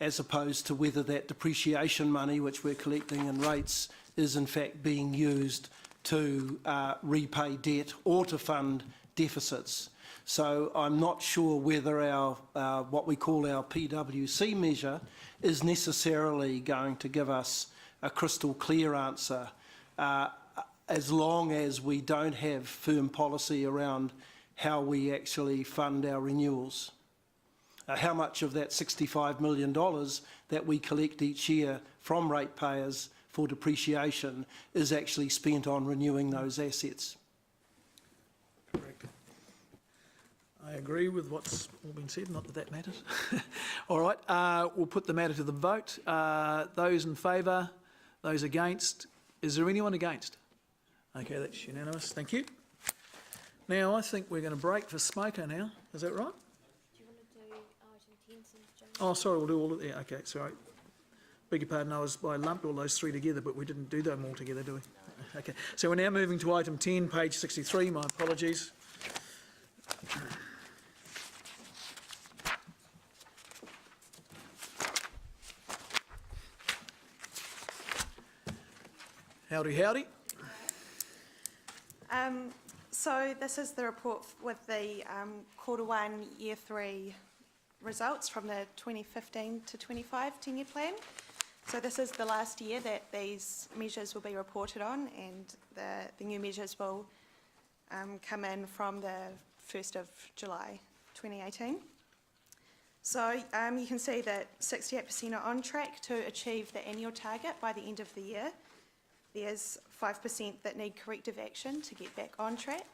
as opposed to whether that depreciation money which we're collecting in rates is in fact being used to repay debt or to fund deficits. So I'm not sure whether our what we call our PwC measure is necessarily going to give us a crystal clear answer as long as we don't have firm policy around how we actually fund our renewals. How much of that $65 million that we collect each year from ratepayers for depreciation is actually spent on renewing those assets?
Correct. I agree with what's all been said, not that that matters. All right, we'll put the matter to the vote. Those in favour, those against. Is there anyone against? Okay, that's unanimous. Thank you. Now, I think we're going to break for smoker now. Is that right?
Do you want to do item 10 since Jane?
Oh, sorry, we'll do all of it. Yeah, okay, sorry. Beg your pardon, I lumped all those three together, but we didn't do them all together, do we? No. Okay, so we're now moving to item 10, page 63. My apologies. Howdy, howdy.
So this is the report with the Q1 Year 3 results from the 2015 to 25 10-year plan. So this is the last year that these measures will be reported on, and the new measures will come in from the 1st of July 2018. So you can see that 68% are on track to achieve the annual target by the end of the year. There's 5% that need corrective action to get back on track.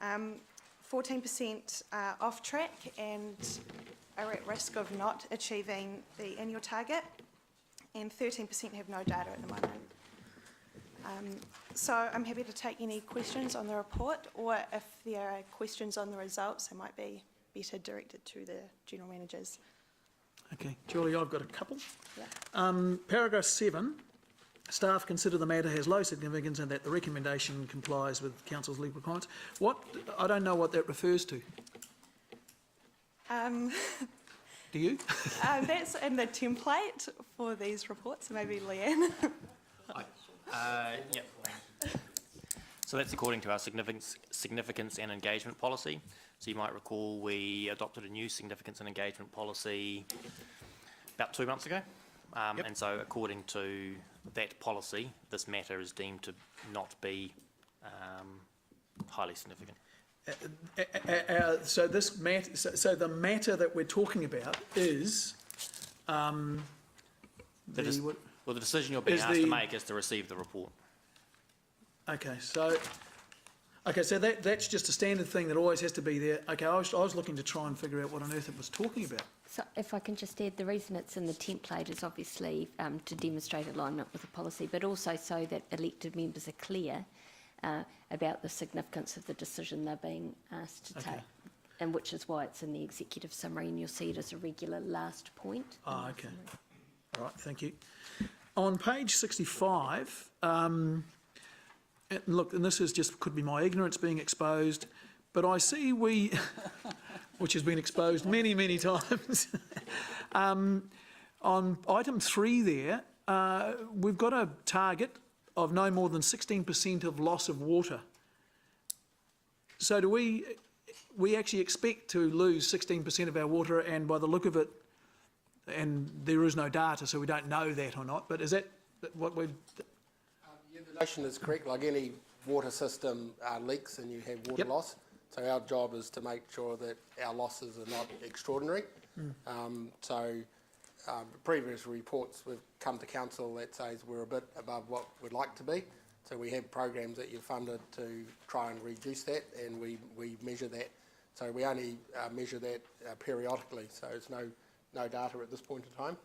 14% are off track and are at risk of not achieving the annual target, and 13% have no data at the moment. So I'm happy to take any questions on the report, or if there are questions on the results, they might be better directed to the general managers.
Okay, Julie, I've got a couple.
Yeah.
Paragraph 7. Staff consider the matter has low significance and that the recommendation complies with Council's legal requirements. I don't know what that refers to. Do you?
That's in the template for these reports, maybe Leanne.
Yeah. So that's according to our significance and engagement policy. So you might recall we adopted a new significance and engagement policy about 2 months ago. And so according to that policy, this matter is deemed to not be highly significant.
So this matter, so the matter that we're talking about is
the decision you're being asked to make is to receive the report.
Okay, so that's just a standard thing that always has to be there. Okay, I was looking to try and figure out what on earth it was talking about.
So if I can just add, the reason it's in the template is obviously to demonstrate alignment with the policy, but also so that elected members are clear about the significance of the decision they're being asked to take and which is why it's in the executive summary, and you'll see it as a regular last point.
Ah, okay. All right, thank you. On page 65, and look, and this is just, could be my ignorance being exposed, but I see which has been exposed many, many times. On item 3 there, we've got a target of no more than 16% of loss of water. So do we actually expect to lose 16% of our water, and by the look of it, and there is no data, so we don't know that or not, but is that what we've...
Yeah, the notion is correct. Like any water system leaks and you have water loss. So our job is to make sure that our losses are not extraordinary. Previous reports we've come to council that says we're a bit above what we'd like to be. So we have programs that you've funded to try and reduce that, and we measure that. So we only measure that periodically. So it's no data at this point in time.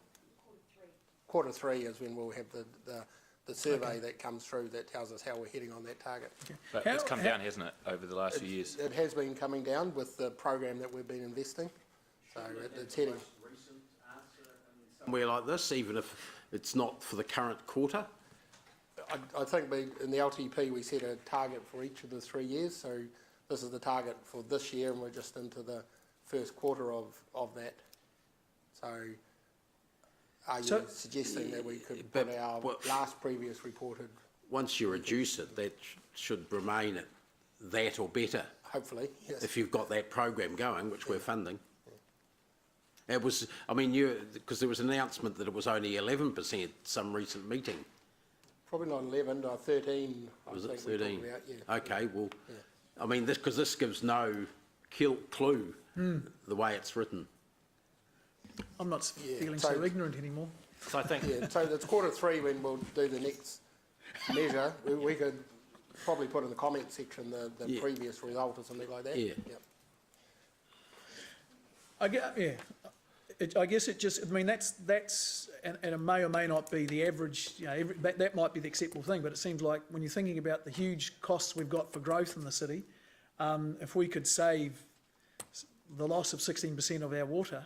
Quarter three is when we'll have the survey that comes through that tells us how we're heading on that target.
But it's come down, hasn't it, over the last few years?
It has been coming down with the program that we've been investing. So it's heading.
Somewhere like this, even if it's not for the current quarter?
I think in the LTP we set a target for each of the 3 years. So this is the target for this year, and we're just into the first quarter of that. So are you suggesting that we could put our last previous reported...
Once you reduce it, that should remain at that or better.
Hopefully, yes.
If you've got that program going, which we're funding. It was, I mean, because there was an announcement that it was only 11% at some recent meeting.
Probably not 11, 13.
Was
I
it
think
13?
Yeah.
Okay, well, I mean, because this gives no clue the way it's written.
I'm not feeling so ignorant anymore.
So I think, so it's quarter three when we'll do the next measure. We could probably put in the comment section the previous result or something like that.
Yeah.
I guess it just, I mean, that's and it may or may not be the average, you know, that might be the acceptable thing, but it seems like when you're thinking about the huge costs we've got for growth in the city, if we could save the loss of 16% of our water,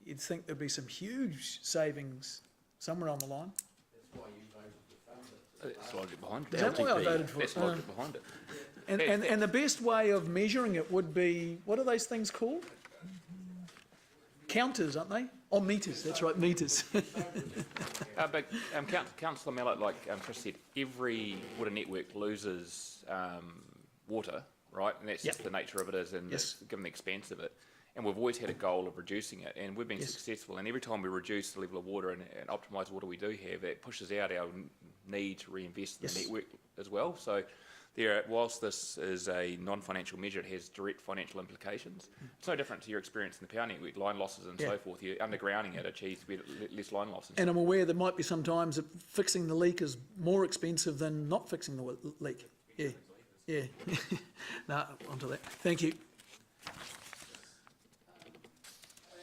you'd think there'd be some huge savings somewhere on the line.
That's why you voted to fund it. That's logic behind it.
Is that why I voted for it?
That's logic behind it.
And the best way of measuring it would be, what are those things called? Counters, aren't they? Oh, meters, that's right, meters.
But Councillor Mallett, like Chris said, every water network loses water, right? And that's just the nature of it is, and given the expanse of it. And we've always had a goal of reducing it, and we've been successful. And every time we reduce the level of water and optimise water we do have, it pushes out our need to reinvest in the network as well. So whilst this is a non-financial measure, it has direct financial implications. It's no different to your experience in the power network, line losses and so forth. You're undergrounding it achieves less line losses.
And I'm aware there might be some times that fixing the leak is more expensive than not fixing the leak. Yeah. No, onto that. Thank you.
I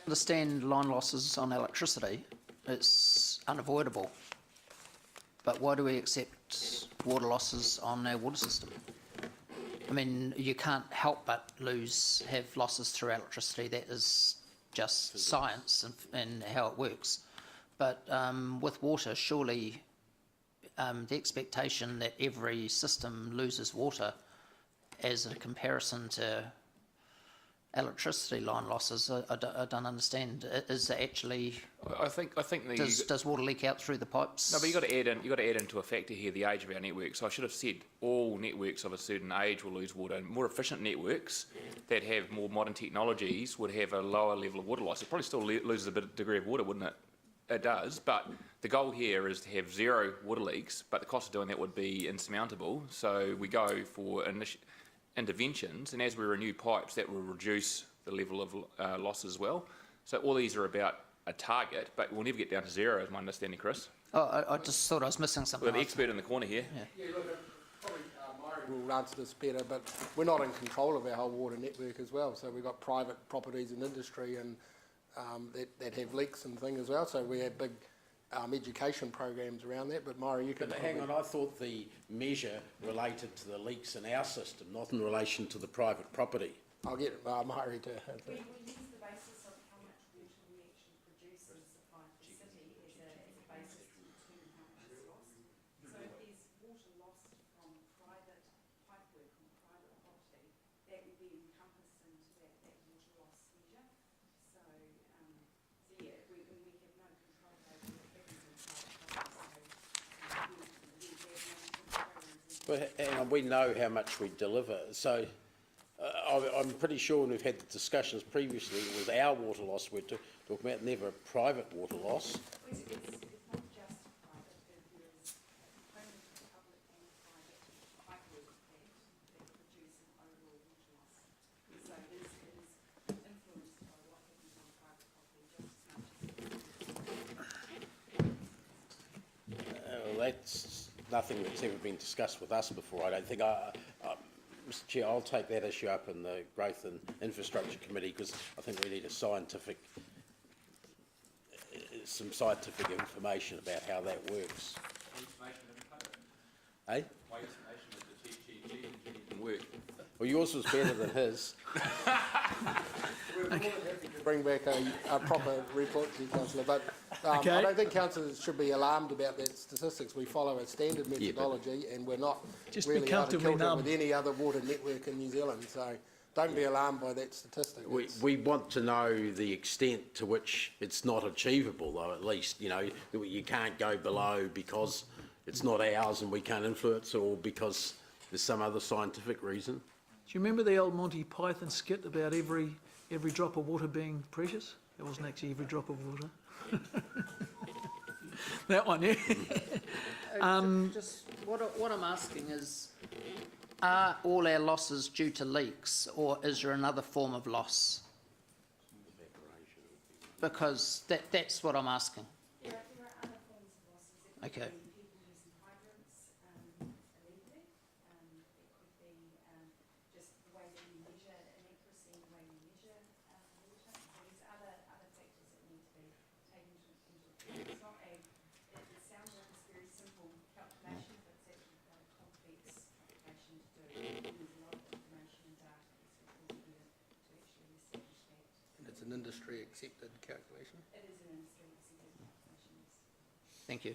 understand line losses on electricity. It's unavoidable. But why do we accept water losses on our water system? I mean, you can't help but have losses through electricity. That is just science and how it works. But with water, surely the expectation that every system loses water as a comparison to electricity line losses, I don't understand. Is it actually?
I think
does water leak out through the pipes?
No, but you got to add into a factor here the age of our network. So I should have said all networks of a certain age will lose water. More efficient networks that have more modern technologies would have a lower level of water loss. It probably still loses a degree of water, wouldn't it? It does, but the goal here is to have zero water leaks. But the cost of doing that would be insurmountable. So we go for interventions, and as we renew pipes, that will reduce the level of loss as well. So all these are about a target, but we'll never get down to zero, is my understanding, Chris.
Oh, I just thought I was missing something.
We're the expert in the corner here.
Yeah, look, probably Murray will answer this better, but we're not in control of our whole water network as well. So we've got private properties and industry and that have leaks and things as well. So we have big education programs around that, but Myra, you can...
But hang on, I thought the measure related to the leaks in our system, not in relation to the private property.
I'll get Mari to.
We use the basis of how much water we actually produce and supply to the city as a basis to determine how much is lost. So if there's water lost from private pipework on private property, that will be encompassed into that water loss measure. So, yeah, we have no control over what happens on private property.
But hang on, we know how much we deliver, so I'm pretty sure when we've had the discussions previously, it was our water loss we're talking about, never private water loss.
It's not just private, there is a component of public and private pipework that produce an overall water loss. So it is influenced by what happens on private property just as much as
Well, that's nothing that's ever been discussed with us before, I don't think. Mr Chair, I'll take that issue up in the Growth and Infrastructure Committee because I think we need some scientific information about how that works. Eh? Well, yours was better than his.
We're more than happy to bring back a proper report to you, Councillor, but
Okay.
I don't think councillors should be alarmed about that statistics. We follow a standard methodology and we're not
Just be
really out of
comfortably
kilter
numb.
with any other water network in New Zealand, so don't be alarmed by that statistic.
We want to know the extent to which it's not achievable, though, at least. You know, you can't go below because it's not ours and we can't influence it, or because there's some other scientific reason.
Do you remember the old Monty Python skit about every drop of water being precious? It wasn't actually every drop of water. That one, yeah.
Just what I'm asking is, are all our losses due to leaks, or is there another form of loss? Because that's what I'm asking.
There are other forms of losses.
Okay.
People using hydrants illegally. It could be just the way that you measure inaccuracy in the way you measure water. So there's other factors that need to be taken into account. It's not it sounds like it's very simple calculation, but it's actually quite a complex calculation to do. There's a lot of information and data that's put together to actually establish that.
And it's an industry accepted calculation?
It is an industry accepted calculation, yes.
Thank you.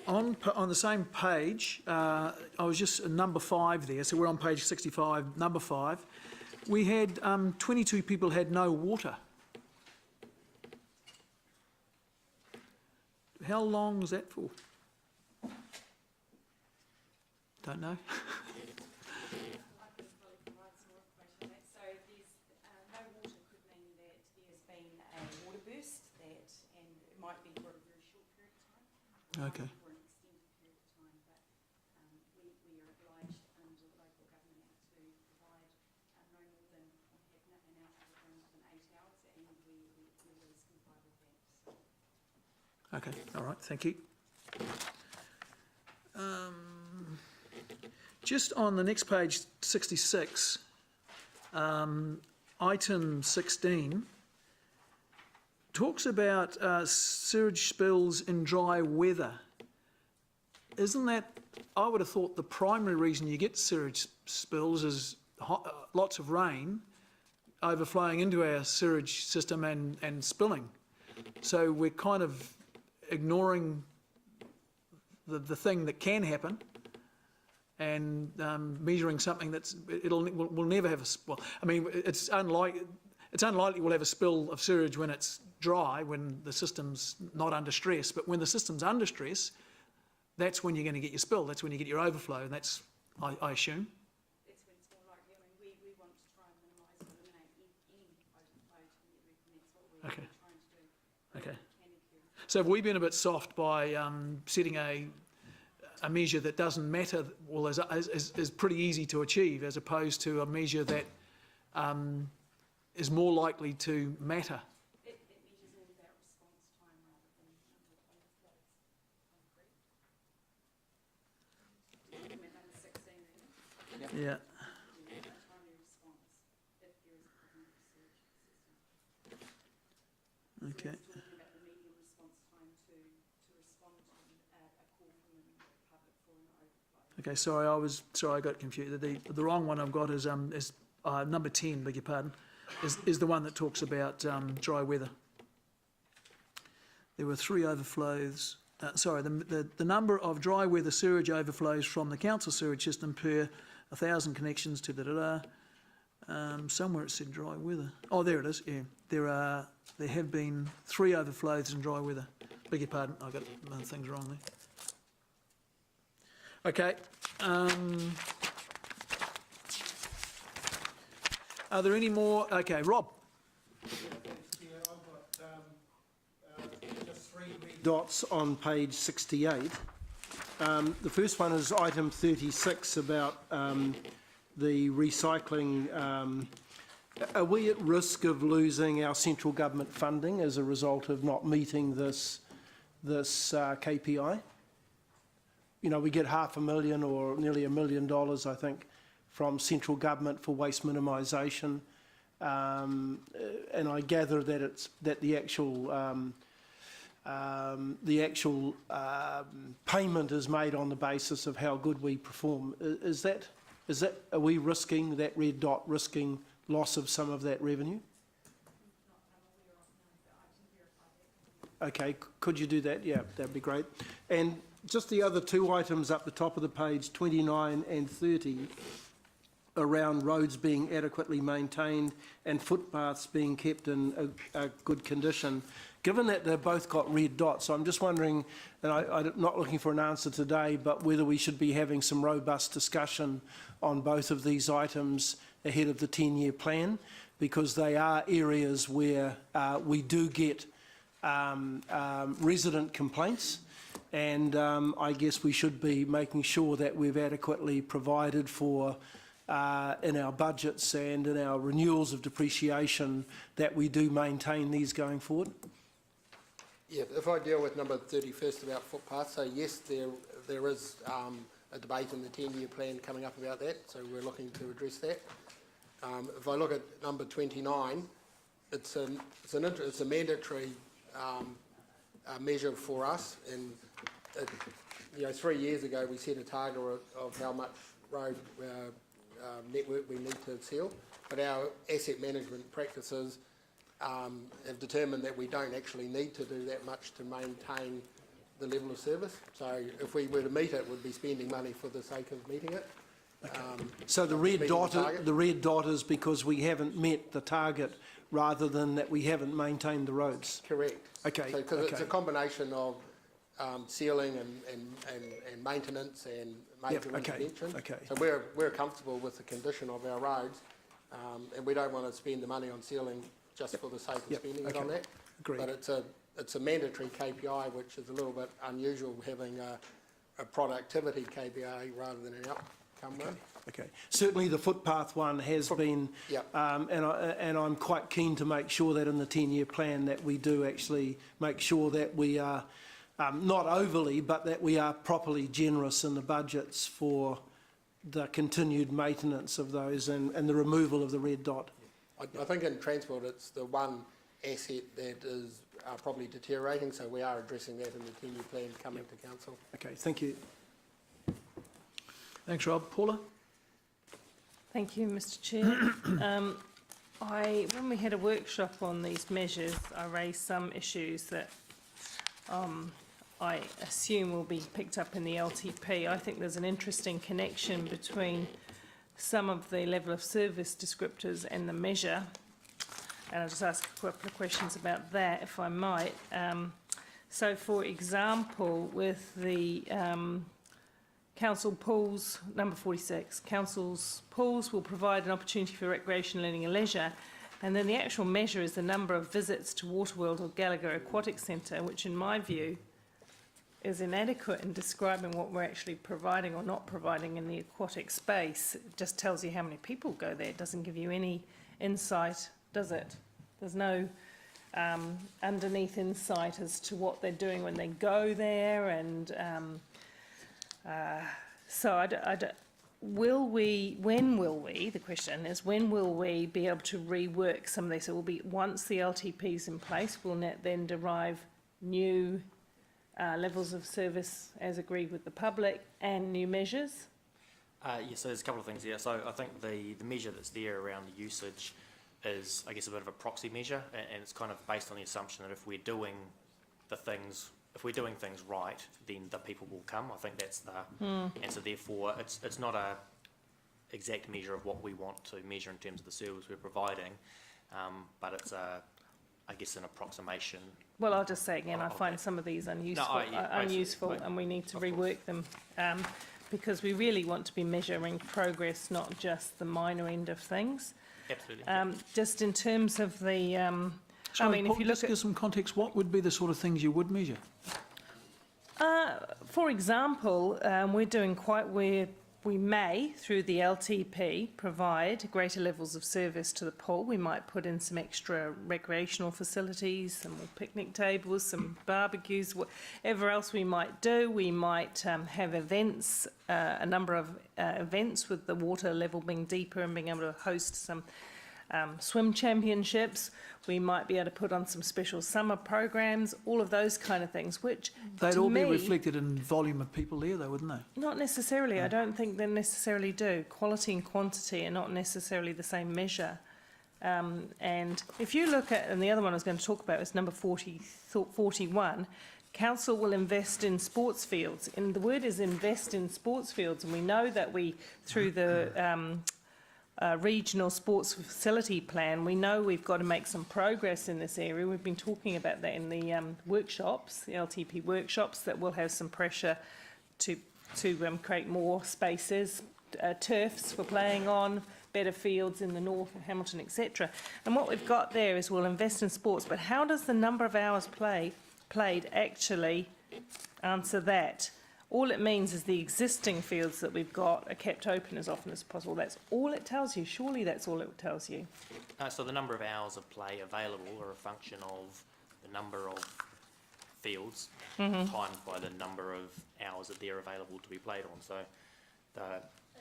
On the same page, I was just number 5 there, so we're on page 65, number 5. We had 22 people had no water. How long was that for? Don't know.
So there's no water could mean that there's been a water burst and it might be for a very short period of time.
Okay.
For an extended period of time, but we are obliged under local government act to provide no more than, have an output of no more than 8 hours, and we always comply with that. So.
Okay, all right, thank you. Just on the next page, 66, item 16, talks about sewage spills in dry weather. Isn't that, I would have thought the primary reason you get sewage spills is lots of rain overflowing into our sewage system and spilling. So we're kind of ignoring the thing that can happen and measuring something that's we'll never have a well. I mean, it's unlikely we'll have a spill of sewage when it's dry, when the system's not under stress. But when the system's under stress, that's when you're going to get your spill. That's when you get your overflow, and that's I assume.
That's when it's more likely. I mean, we want to try and minimise or eliminate any overflow to the network, and that's what we're
Okay.
trying to do.
Okay. So have we been a bit soft by setting a measure that doesn't matter, well, is pretty easy to achieve, as opposed to a measure that is more likely to matter?
It measures all about response time rather than number of overflows. Number 16, really.
Yeah.
Timely response if there is a problem with the sewage system.
Okay.
So it's talking about the median response time to respond to a call from the public for an overflow.
Okay, sorry, I got confused. The wrong one I've got is number 10, beg your pardon, is the one that talks about dry weather. There were 3 overflows. The number of dry weather sewage overflows from the council sewage system per 1,000 connections to somewhere it said dry weather. Oh, there it is. Yeah, there have been 3 overflows in dry weather. Beg your pardon, I got things wrong there. Okay. Are there any more? Okay, Rob.
Just 3 red dots on page 68. The first one is item 36 about the recycling. Are we at risk of losing our central government funding as a result of not meeting this KPI? You know, we get $500,000 or nearly $1 million, I think, from central government for waste minimisation, and I gather that the actual payment is made on the basis of how good we perform. Are we risking that red dot, risking loss of some of that revenue? Okay, could you do that? Yeah, that'd be great. And just the other 2 items up the top of the page, 29 and 30, around roads being adequately maintained and footpaths being kept in a good condition. Given that they've both got red dots, I'm just wondering, and I'm not looking for an answer today, but whether we should be having some robust discussion on both of these items ahead of the 10-year plan, because they are areas where we do get resident complaints, and I guess we should be making sure that we've adequately provided for in our budgets and in our renewals of depreciation that we do maintain these going forward.
Yeah, if I deal with number 30 first about footpaths, so yes, there is a debate in the 10-year plan coming up about that, so we're looking to address that. If I look at number 29, it's a mandatory measure for us, and 3 years ago we set a target of how much road network we need to seal, but our asset management practices have determined that we don't actually need to do that much to maintain the level of service. So if we were to meet it, we'd be spending money for the sake of meeting it.
Okay. So the red dot is because we haven't met the target rather than that we haven't maintained the roads?
Correct.
Okay.
So, because it's a combination of sealing and maintenance and major intervention.
Okay.
So we're comfortable with the condition of our roads, and we don't want to spend the money on sealing just for the sake of spending it on that.
Agreed.
But it's a mandatory KPI, which is a little bit unusual, having a productivity KPI rather than an outcome one.
Okay. Certainly the footpath one has been, and I'm quite keen to make sure that in the 10-year plan that we do actually make sure that we are not overly, but that we are properly generous in the budgets for the continued maintenance of those and the removal of the red dot.
I think in transport it's the one asset that is probably deteriorating, so we are addressing that in the 10-year plan coming to council.
Okay, thank you.
Thanks, Rob. Paula?
Thank you, Mr Chair. When we had a workshop on these measures, I raised some issues that I assume will be picked up in the LTP. I think there's an interesting connection between some of the level of service descriptors and the measure. And I'll just ask a couple of questions about that, if I might. So, for example, with the council pools, number 46, council's pools will provide an opportunity for recreation, learning and leisure. And then the actual measure is the number of visits to Waterworld or Gallagher Aquatic Centre, which in my view is inadequate in describing what we're actually providing or not providing in the aquatic space. It just tells you how many people go there. It doesn't give you any insight, does it? There's no underneath insight as to what they're doing when they go there, and the question is, when will we be able to rework some of these? It will be once the LTP is in place, we'll then derive new levels of service as agreed with the public, and new measures?
Yes, so there's a couple of things there. So I think the measure that's there around the usage is, I guess, a bit of a proxy measure, and it's kind of based on the assumption that if we're doing things right, then the people will come. I think that's the and so therefore it's not a exact measure of what we want to measure in terms of the service we're providing, but it's I guess an approximation.
Well, I'll just say again, I find some of these unuseful, and we need to rework them, because we really want to be measuring progress, not just the minor end of things.
Absolutely.
Just in terms of the,
Sorry,
if
Paul,
you look
just
at,
give some context, what would be the sort of things you would measure?
for example, we're doing we may, through the LTP, provide greater levels of service to the pool. We might put in some extra recreational facilities, some more picnic tables, some barbecues, whatever else we might do. We might have events, a number of events with the water level being deeper and being able to host some swim championships. We might be able to put on some special summer programs, all of those kind of things, which
They'd all be reflected in volume of people there, though, wouldn't they?
not necessarily. I don't think they necessarily do. Quality and quantity are not necessarily the same measure. And if you look at, and the other one I was going to talk about is number 41, council will invest in sports fields. And the word is invest in sports fields. And we know that through the regional sports facility plan, we know we've got to make some progress in this area. We've been talking about that in the workshops, the LTP workshops, that will have some pressure to create more spaces, turfs for playing on, better fields in the north, Hamilton, etc. And what we've got there is we'll invest in sports, but how does the number of hours played actually answer that? All it means is the existing fields that we've got are kept open as often as possible. That's all it tells you. Surely that's all it tells you.
So the number of hours of play available are a function of the number of fields timed by the number of hours that they're available to be played on. So
It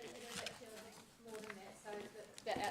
is actually a little bit more than that. So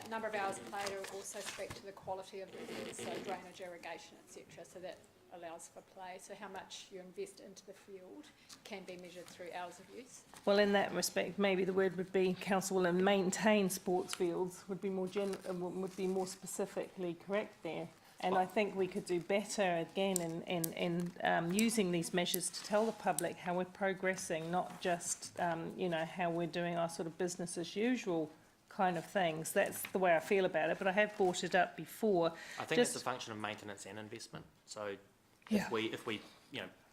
the number of hours played will also speak to the quality of the field, so drainage, irrigation, etc. So that allows for play. So how much you invest into the field can be measured through hours of use.
Well, in that respect, maybe the word would be council will maintain sports fields would be more specifically correct there. And I think we could do better again in using these measures to tell the public how we're progressing, not just how we're doing our sort of business as usual kind of things. That's the way I feel about it. But I have brought it up before.
I think it's a function of maintenance and investment. So if we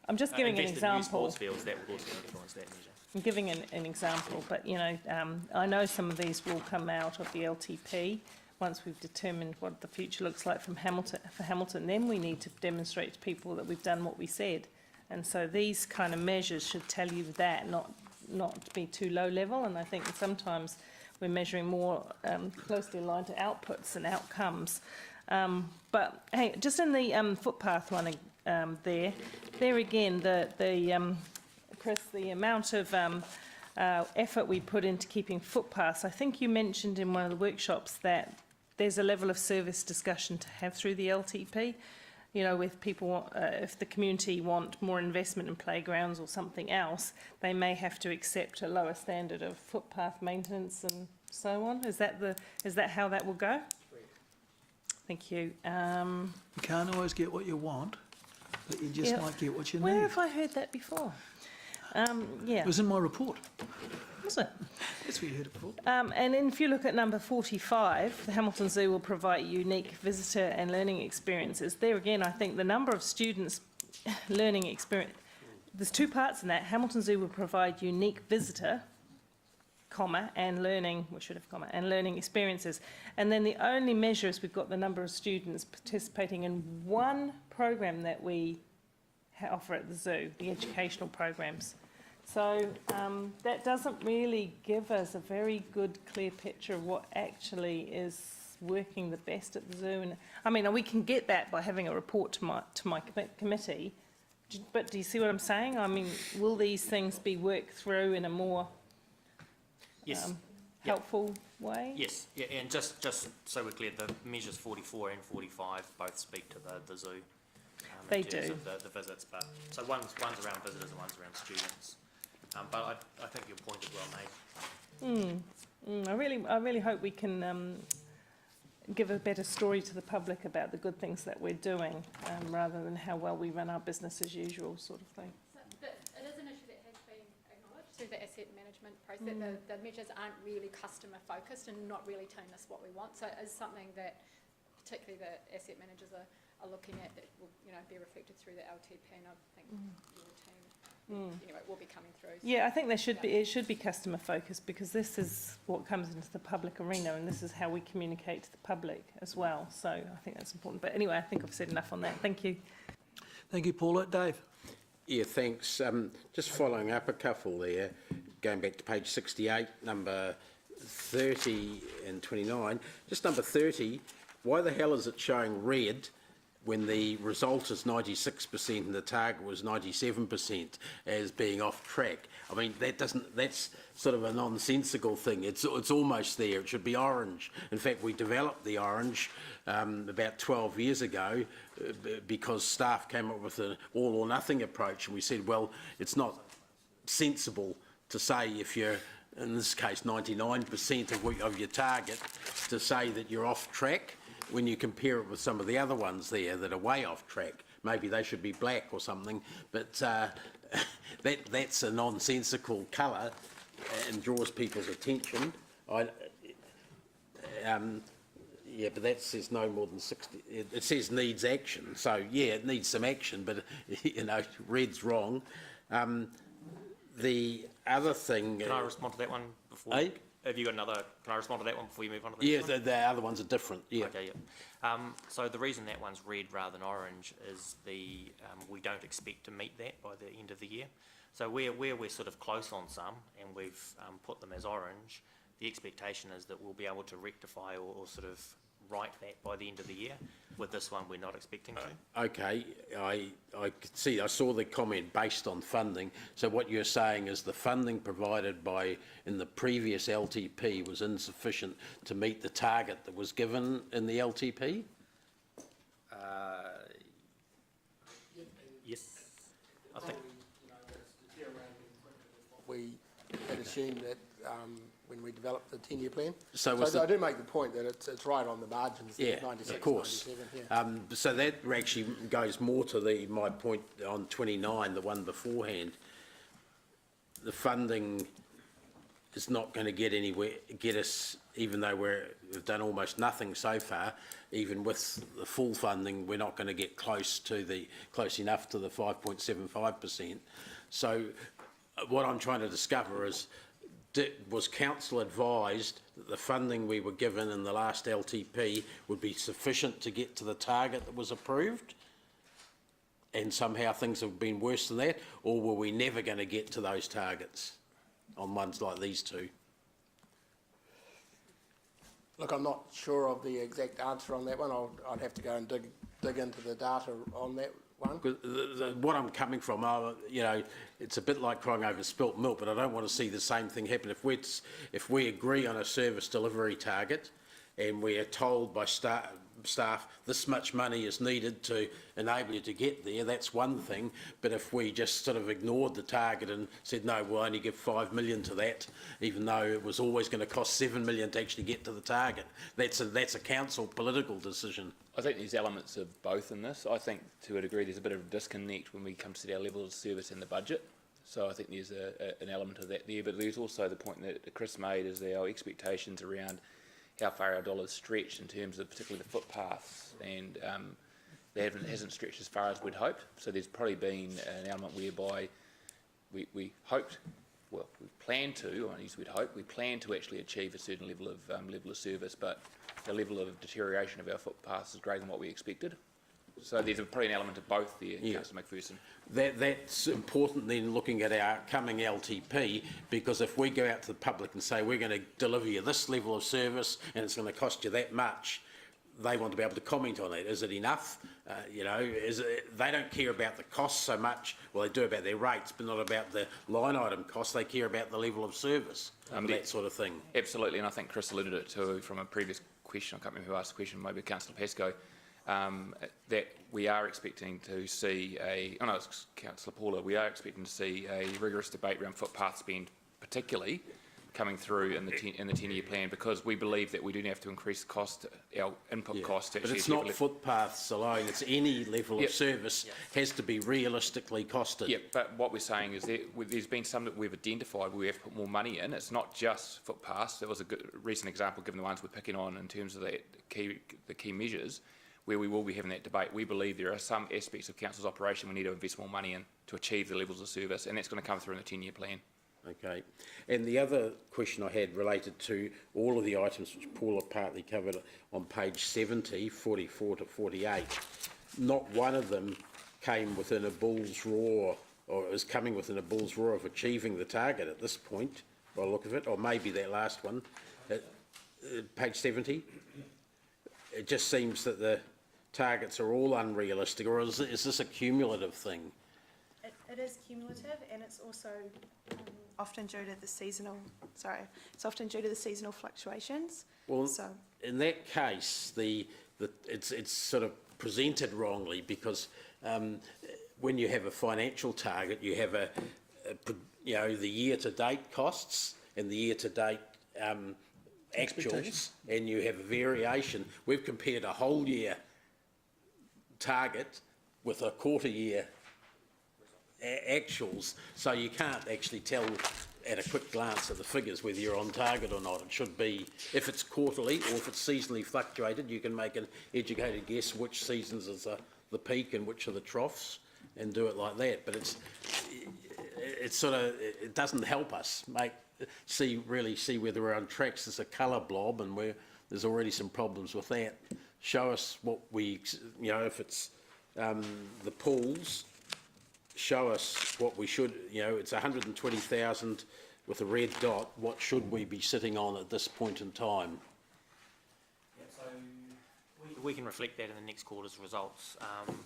I'm just giving an
invest in
example.
new sports fields, that will also influence that measure.
I'm giving an example, but I know some of these will come out of the LTP once we've determined what the future looks like for Hamilton. Then we need to demonstrate to people that we've done what we said, and so these kind of measures should tell you that, not be too low level. And I think sometimes we're measuring more closely aligned to outputs and outcomes. But hey, just in the footpath one, there again, Chris, the amount of effort we put into keeping footpaths. I think you mentioned in one of the workshops that there's a level of service discussion to have through the LTP. With people, if the community want more investment in playgrounds or something else, they may have to accept a lower standard of footpath maintenance and so on. Is that how that will go? Thank you.
You can't always get what you want, but you just might get what you need.
Where have I heard that before?
It was in my report.
Was it?
That's where you heard it before.
And if you look at number 45, the Hamilton Zoo will provide unique visitor and learning experiences. There again, I think the number of students learning experience, there's two parts in that. Hamilton Zoo will provide unique visitor, and learning, we should have comma, and learning experiences. And then the only measure is we've got the number of students participating in one program that we offer at the zoo, the educational programs. So that doesn't really give us a very good, clear picture of what actually is working the best at the zoo. And I mean, we can get that by having a report to my committee. But do you see what I'm saying? I mean, will these things be worked through in a more helpful way?
Yes, yeah, and just so we're clear, the measures 44 and 45 both speak to the zoo.
They
in terms
do.
of the visits, but so one's around visitors and one's around students. But I think your point is well made.
I really hope we can give a better story to the public about the good things that we're doing, rather than how well we run our business as usual sort of thing.
So, but it is an issue that has been acknowledged through the asset management process. The measures aren't really customer focused and not really telling us what we want. So it is something that particularly the asset managers are looking at that will, be reflected through the LTP, and I think your team, anyway, will be coming through. So
Yeah, I think there should be, it should be customer focused, because this is what comes into the public arena, and this is how we communicate to the public as well. So I think that's important. But anyway, I think I've said enough on that. Thank you.
Thank you, Paula. Dave?
Yeah, thanks. Just following up a couple there, going back to page 68, number 30 and 29. Just number 30, why the hell is it showing red when the result is 96% and the target was 97% as being off track? I mean, that's sort of a nonsensical thing. It's almost there. It should be orange. In fact, we developed the orange about 12 years ago because staff came up with an all or nothing approach, and we said, well, it's not sensible to say if you're, in this case, 99% of your target, to say that you're off track when you compare it with some of the other ones there that are way off track. Maybe they should be black or something, but that's a nonsensical colour and draws people's attention. Yeah, but that says no more than 60. It says needs action, so yeah, it needs some action, but red's wrong. The other thing.
Can I respond to that one before? Have you got another? Can I respond to that one before you move on to the next one?
Yeah, the other ones are different. Yeah.
Okay. Yeah. So the reason that one's red rather than orange is we don't expect to meet that by the end of the year. So where we're sort of close on some and we've put them as orange, the expectation is that we'll be able to rectify or sort of right that by the end of the year. With this one, we're not expecting to.
Okay, I could see. I saw the comment based on funding. So what you're saying is the funding provided in the previous LTP was insufficient to meet the target that was given in the LTP?
Yes, I think.
We had assumed that when we developed the 10-year plan.
So
I do make the point that it's right on the margins.
Yeah,
96,
of course.
97, yeah.
So that actually goes more to my point on 29, the one beforehand. The funding is not going to get us, even though we've done almost nothing so far. Even with the full funding, we're not going to get close enough to the 5.75%. So what I'm trying to discover is, was council advised that the funding we were given in the last LTP would be sufficient to get to the target that was approved, and somehow things have been worse than that, or were we never going to get to those targets on ones like these two?
Look, I'm not sure of the exact answer on that one. I'd have to go and dig into the data on that one.
What I'm coming from, it's a bit like crying over spilt milk, but I don't want to see the same thing happen. If we agree on a service delivery target and we are told by staff this much money is needed to enable you to get there, that's one thing. But if we just sort of ignored the target and said, no, we'll only give 5 million to that, even though it was always going to cost 7 million to actually get to the target, that's a council political decision.
I think there's elements of both in this. I think to a degree there's a bit of a disconnect when we come to our level of service in the budget. So I think there's an element of that there. But there's also the point that Chris made is our expectations around how far our dollars stretch in terms of particularly the footpaths, and that hasn't stretched as far as we'd hoped. So there's probably been an element whereby we hoped, well, we planned to, I use we'd hope, we planned to actually achieve a certain level of service, but the level of deterioration of our footpaths is greater than what we expected. So there's probably an element of both there, Councillor McPherson.
That's important then, looking at our coming LTP, because if we go out to the public and say we're going to deliver you this level of service and it's going to cost you that much, they want to be able to comment on it. Is it enough? They don't care about the cost so much. Well, they do about their rates, but not about the line item cost. They care about the level of service, that sort of thing.
Absolutely, and I think Chris alluded it to from a previous question. I can't remember who asked the question, maybe Councillor Pascoe. that we are expecting to see Councillor Paula, we are expecting to see a rigorous debate around footpath spend, particularly coming through in the 10-year plan, because we believe that we do have to increase the cost, our input cost. To
but
actually
it's not footpaths alone, it's any level of service has to be realistically costed.
Yeah, but what we're saying is that there's been some that we've identified where we have to put more money in. It's not just footpaths. There was a good recent example, given the ones we're picking on in terms of the key measures, where we will be having that debate. We believe there are some aspects of council's operation we need to invest more money in to achieve the levels of service, and that's going to come through in the 10-year plan.
Okay. And the other question I had related to all of the items which Paula partly covered on page 70, 44 to 48. Not one of them came within a bull's roar, or is coming within a bull's roar of achieving the target at this point, by the look of it, or maybe that last one, page 70. It just seems that the targets are all unrealistic, or is this a cumulative thing?
It is cumulative, and it's also often due to the seasonal. It's often due to the seasonal fluctuations.
Well,
so
in that case, it's sort of presented wrongly, because when you have a financial target, you have the year-to-date costs and the year-to-date actuals, and you have a variation. We've compared a whole year target with a quarter year actuals, so you can't actually tell at a quick glance at the figures whether you're on target or not. It should be, if it's quarterly or if it's seasonally fluctuated, you can make an educated guess which seasons is the peak and which are the troughs, and do it like that. But it doesn't help us really see whether we're on tracks. There's a colour blob, and there's already some problems with that. Show us what if it's the pools. Show us what we should, it's 120,000 with a red dot. What should we be sitting on at this point in time?
Yeah, so we can reflect that in the next quarter's results.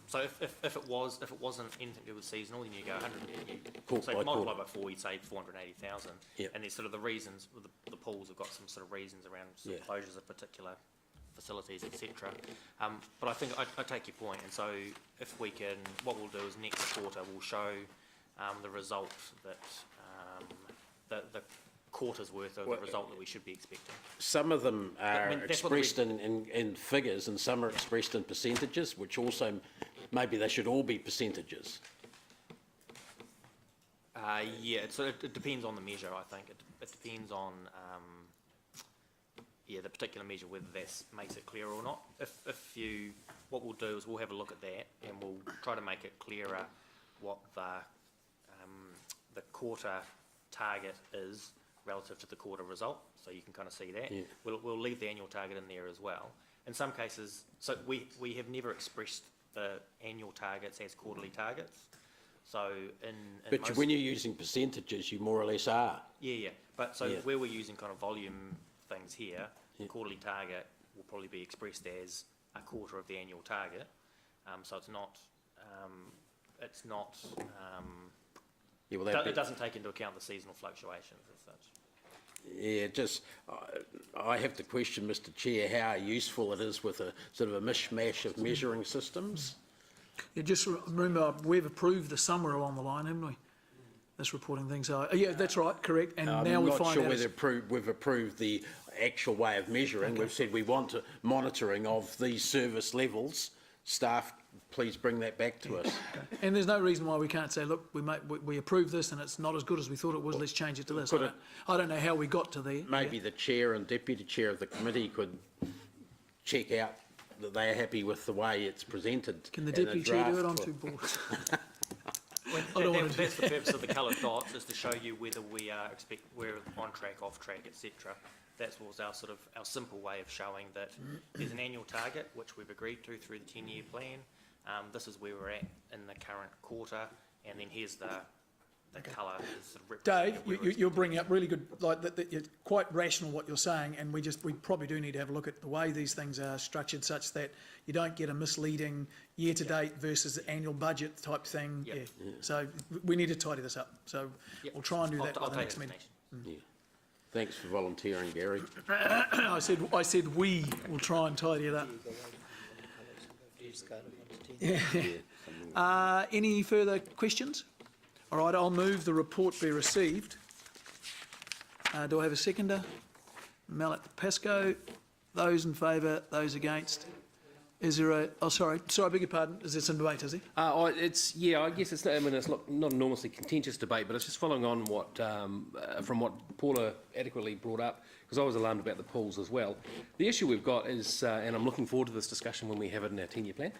So if it wasn't anything to do with seasonal, then you go 100. So multiply by 4, you'd say 480,000.
Yep.
And there's sort of the reasons. The pools have got some sort of reasons around some closures of particular facilities, etc. But I think I take your point, and so if we can, what we'll do is next quarter we'll show the result that the quarter's worth of the result that we should be expecting.
Some of them are expressed in figures, and some are expressed in percentages, which also maybe they should all be percentages.
So it depends on the measure. I think it depends on. The particular measure, whether that makes it clearer or not. What we'll do is we'll have a look at that, and we'll try to make it clearer what the quarter target is relative to the quarter result, so you can kind of see that. Yeah. We'll leave the annual target in there as well. In some cases, so we have never expressed the annual targets as quarterly targets. So
but when you're using percentages, you more or less are.
Yeah. But where we're using kind of volume things here, the quarterly target will probably be expressed as a quarter of the annual target. So it's not. It doesn't take into account the seasonal fluctuations as such.
Yeah, I have to question, Mr. Chair, how useful it is with a sort of a mishmash of measuring systems.
Yeah, just remember, we've approved the somewhere along the line, haven't we? This reporting things are. Yeah, that's right, correct. And now we find out. I'm not sure
whether we've approved the actual way of measuring. Okay. We've said we want monitoring of these service levels. Staff, please bring that back to us. Okay.
And there's no reason why we can't say, look, we approved this and it's not as good as we thought it was. Let's change it to this. I don't know how we got to there.
Maybe the chair and deputy chair of the committee could check out that they are happy with the way it's presented.
Can the deputy chair do it on 2 boards?
That's the purpose of the coloured dots, is to show you whether we're on track, off track, etc. That was our simple way of showing that there's an annual target which we've agreed to through the 10-year plan. This is where we're at in the current quarter, and then here's the colour.
Dave, you're bringing up really good, it's quite rational what you're saying, and we probably do need to have a look at the way these things are structured, such that you don't get a misleading year-to-date versus annual budget type thing. Yep. Yeah. So we need to tidy this up. So we'll try and do that by the next meeting.
Yeah. Thanks for volunteering, Gary.
I said we will try and tidy it up. Any further questions? All right, I'll move the report be received. Do I have a seconder? Mallet Pascoe. Those in favour, those against. Is there a, oh, sorry, I beg your pardon, is there some debate, is there?
I guess it's, it's not an enormously contentious debate, but it's just following on what, from what Paula adequately brought up, because I was alarmed about the pools as well. The issue we've got is, and I'm looking forward to this discussion when we have it in our 10-year plan,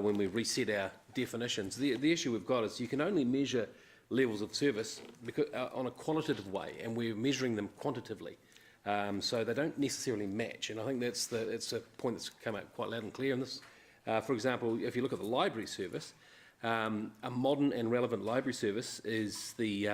when we reset our definitions. The issue we've got is you can only measure levels of service because, on a qualitative way, and we're measuring them quantitatively. So they don't necessarily match, and I think it's a point that's come out quite loud and clear in this. For example, if you look at the library service, a modern and relevant library service is the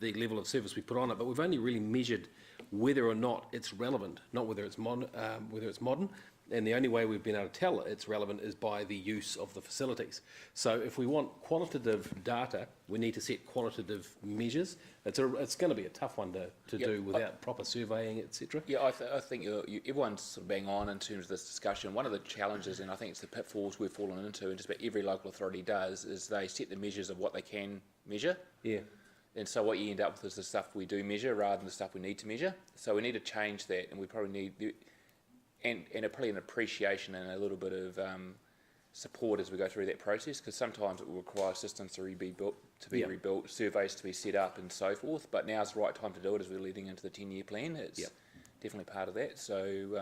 level of service we put on it, but we've only really measured whether or not it's relevant, not whether it's modern. And the only way we've been able to tell it's relevant is by the use of the facilities. So if we want qualitative data, we need to set qualitative measures. It's going to be a tough one to do without proper surveying, etc.
Yeah, I think everyone's sort of bang on in terms of this discussion. One of the challenges, and I think it's the pitfalls we've fallen into, and just about every local authority does, is they set the measures of what they can measure.
Yeah.
And so what you end up with is the stuff we do measure rather than the stuff we need to measure. So we need to change that, and we probably need... And probably an appreciation and a little bit of support as we go through that process, because sometimes it will require systems to be rebuilt, surveys to be set up and so forth, but now's the right time to do it as we're leading into the 10-year plan. It's definitely part of that. So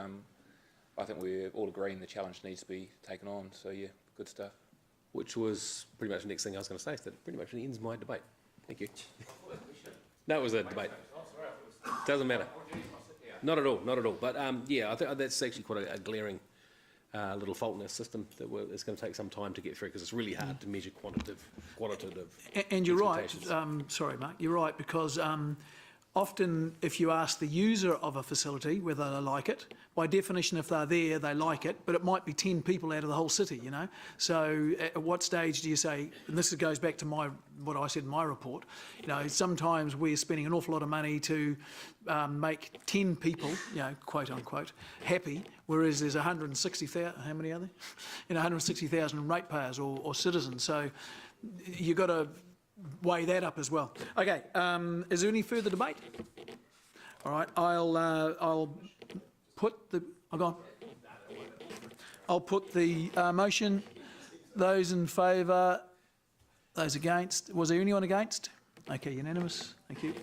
I think we're all agreeing the challenge needs to be taken on. So yeah, good stuff.
Which was pretty much the next thing I was going to say, so that pretty much ends my debate. Thank you. No, it was a debate. Doesn't matter. Not at all, not at all. But yeah, I think that's actually quite a glaring little fault in our system that it's going to take some time to get through, because it's really hard to measure quantitative.
And you're right. Sorry, Mark. You're right, because often if you ask the user of a facility whether they like it, by definition, if they're there, they like it, but it might be 10 people out of the whole city, you know. So at what stage do you say, and this goes back to what I said in my report, you know, sometimes we're spending an awful lot of money to make 10 people, you know, quote unquote, happy, whereas there's 160,000, how many are there? You know, 160,000 ratepayers or citizens. So you've got to weigh that up as well. Okay, is there any further debate? All right, I'll put the motion. Those in favour, those against. Was there anyone against? Okay, unanimous. Thank you.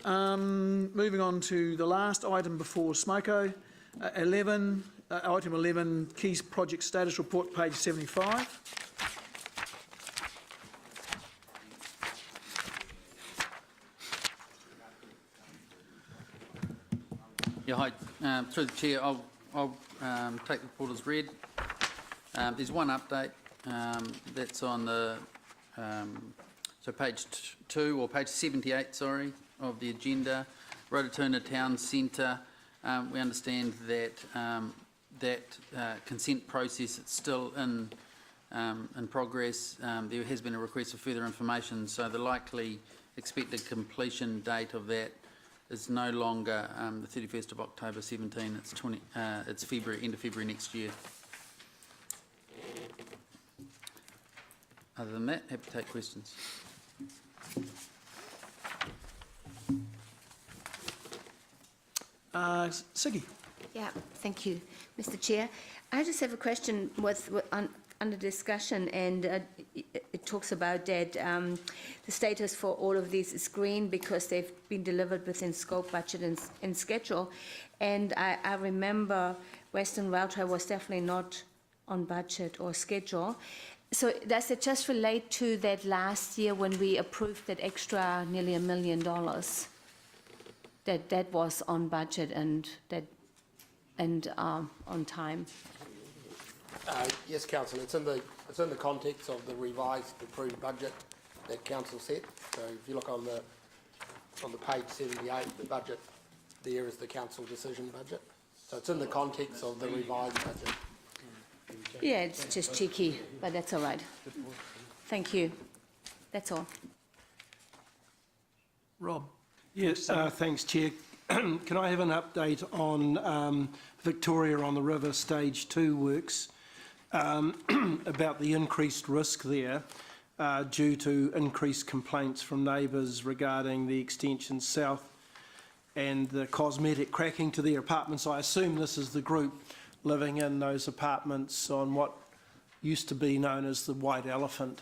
Moving on to the last item before Smoko, item 11, Keys Project Status Report, page 75.
Yeah, hi. Through the chair, I'll take the report as read. There's one update that's on the so page 2 or page 78, sorry, of the agenda. Rotorua Town Centre. We understand that that consent process is still in progress. There has been a request for further information, so the likely expected completion date of that is no longer the 31st of October 17. It's February, end of February next year. Other than that, happy to take questions.
Siggy.
Yeah, thank you, Mr. Chair. I just have a question under discussion, and it talks about that the status for all of these is green because they've been delivered within scope, budget and schedule. And I remember Western Railtrail was definitely not on budget or schedule. So does it just relate to that last year when we approved that extra nearly $1 million? That was on budget and on time?
Yes, Councillor, it's in the context of the revised approved budget that Council set. So if you look on the page 78, the budget there is the Council decision budget. So it's in the context of the revised budget.
Yeah, it's just cheeky, but that's all right. Thank you. That's all.
Rob.
Yes, thanks, Chair. Can I have an update on Victoria on the River Stage 2 works? about the increased risk there due to increased complaints from neighbours regarding the extension south and the cosmetic cracking to their apartments. I assume this is the group living in those apartments on what used to be known as the White Elephant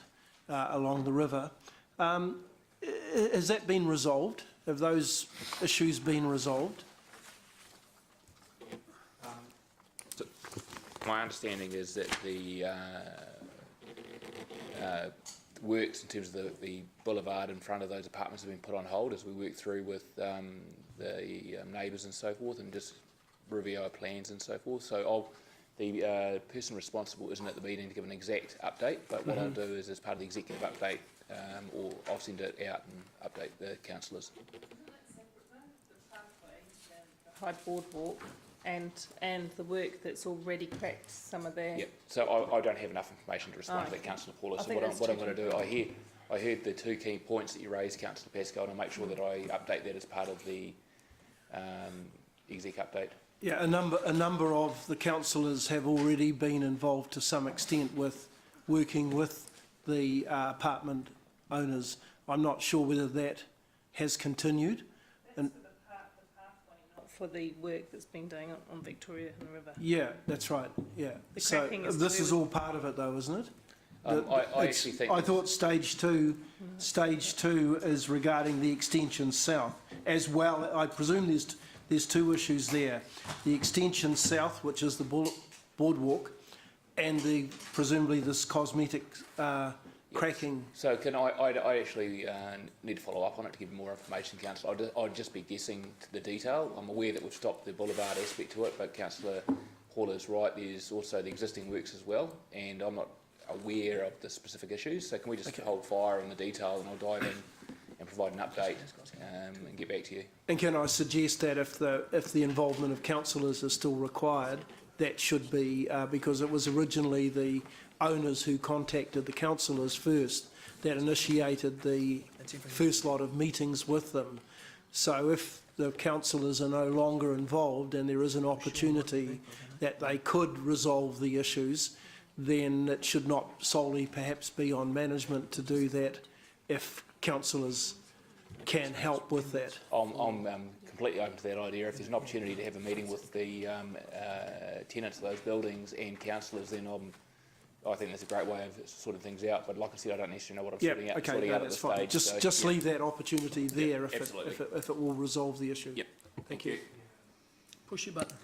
along the river. Has that been resolved? Have those issues been resolved?
My understanding is that the works in terms of the boulevard in front of those apartments have been put on hold as we work through with the neighbours and so forth, and just review our plans and so forth. So the person responsible isn't at the meeting to give an exact update, but what I'll do is, as part of the executive update, or I'll send it out and update the councillors.
High boardwalk and the work that's already cracked some of their...
Yep, so I don't have enough information to respond to that, Councillor Paula, so what I'm going to do, I heard the two key points that you raised, Councillor Pascoe, and I'll make sure that I update that as part of the exec update.
Yeah, a number of the councillors have already been involved to some extent with working with the apartment owners. I'm not sure whether that has continued.
That's for the pathway, not for the work that's been done on Victoria and the River.
Yeah, that's right, yeah. So this is all part of it though, isn't it?
I actually think...
I thought stage two is regarding the extension south as well. I presume there's two issues there. The extension south, which is the boardwalk, and presumably this cosmetic cracking.
So can I actually need to follow up on it to give you more information, Councillor. I'd just be guessing to the detail. I'm aware that we've stopped the boulevard aspect to it, but Councillor Paula is right. There's also the existing works as well, and I'm not aware of the specific issues. So can we just hold fire on the detail, and I'll dive in and provide an update and get back to you.
And can I suggest that if the involvement of councillors is still required, that should be, because it was originally the owners who contacted the councillors first that initiated the first lot of meetings with them. So if the councillors are no longer involved and there is an opportunity that they could resolve the issues, then it should not solely perhaps be on management to do that if councillors can help with that.
I'm completely open to that idea. If there's an opportunity to have a meeting with the tenants of those buildings and councillors, then I think that's a great way of sorting things out. But like I said, I don't necessarily know what I'm sorting out at this stage.
Just leave that opportunity there if it will resolve the issue.
Yep.
Thank you.
Push your button.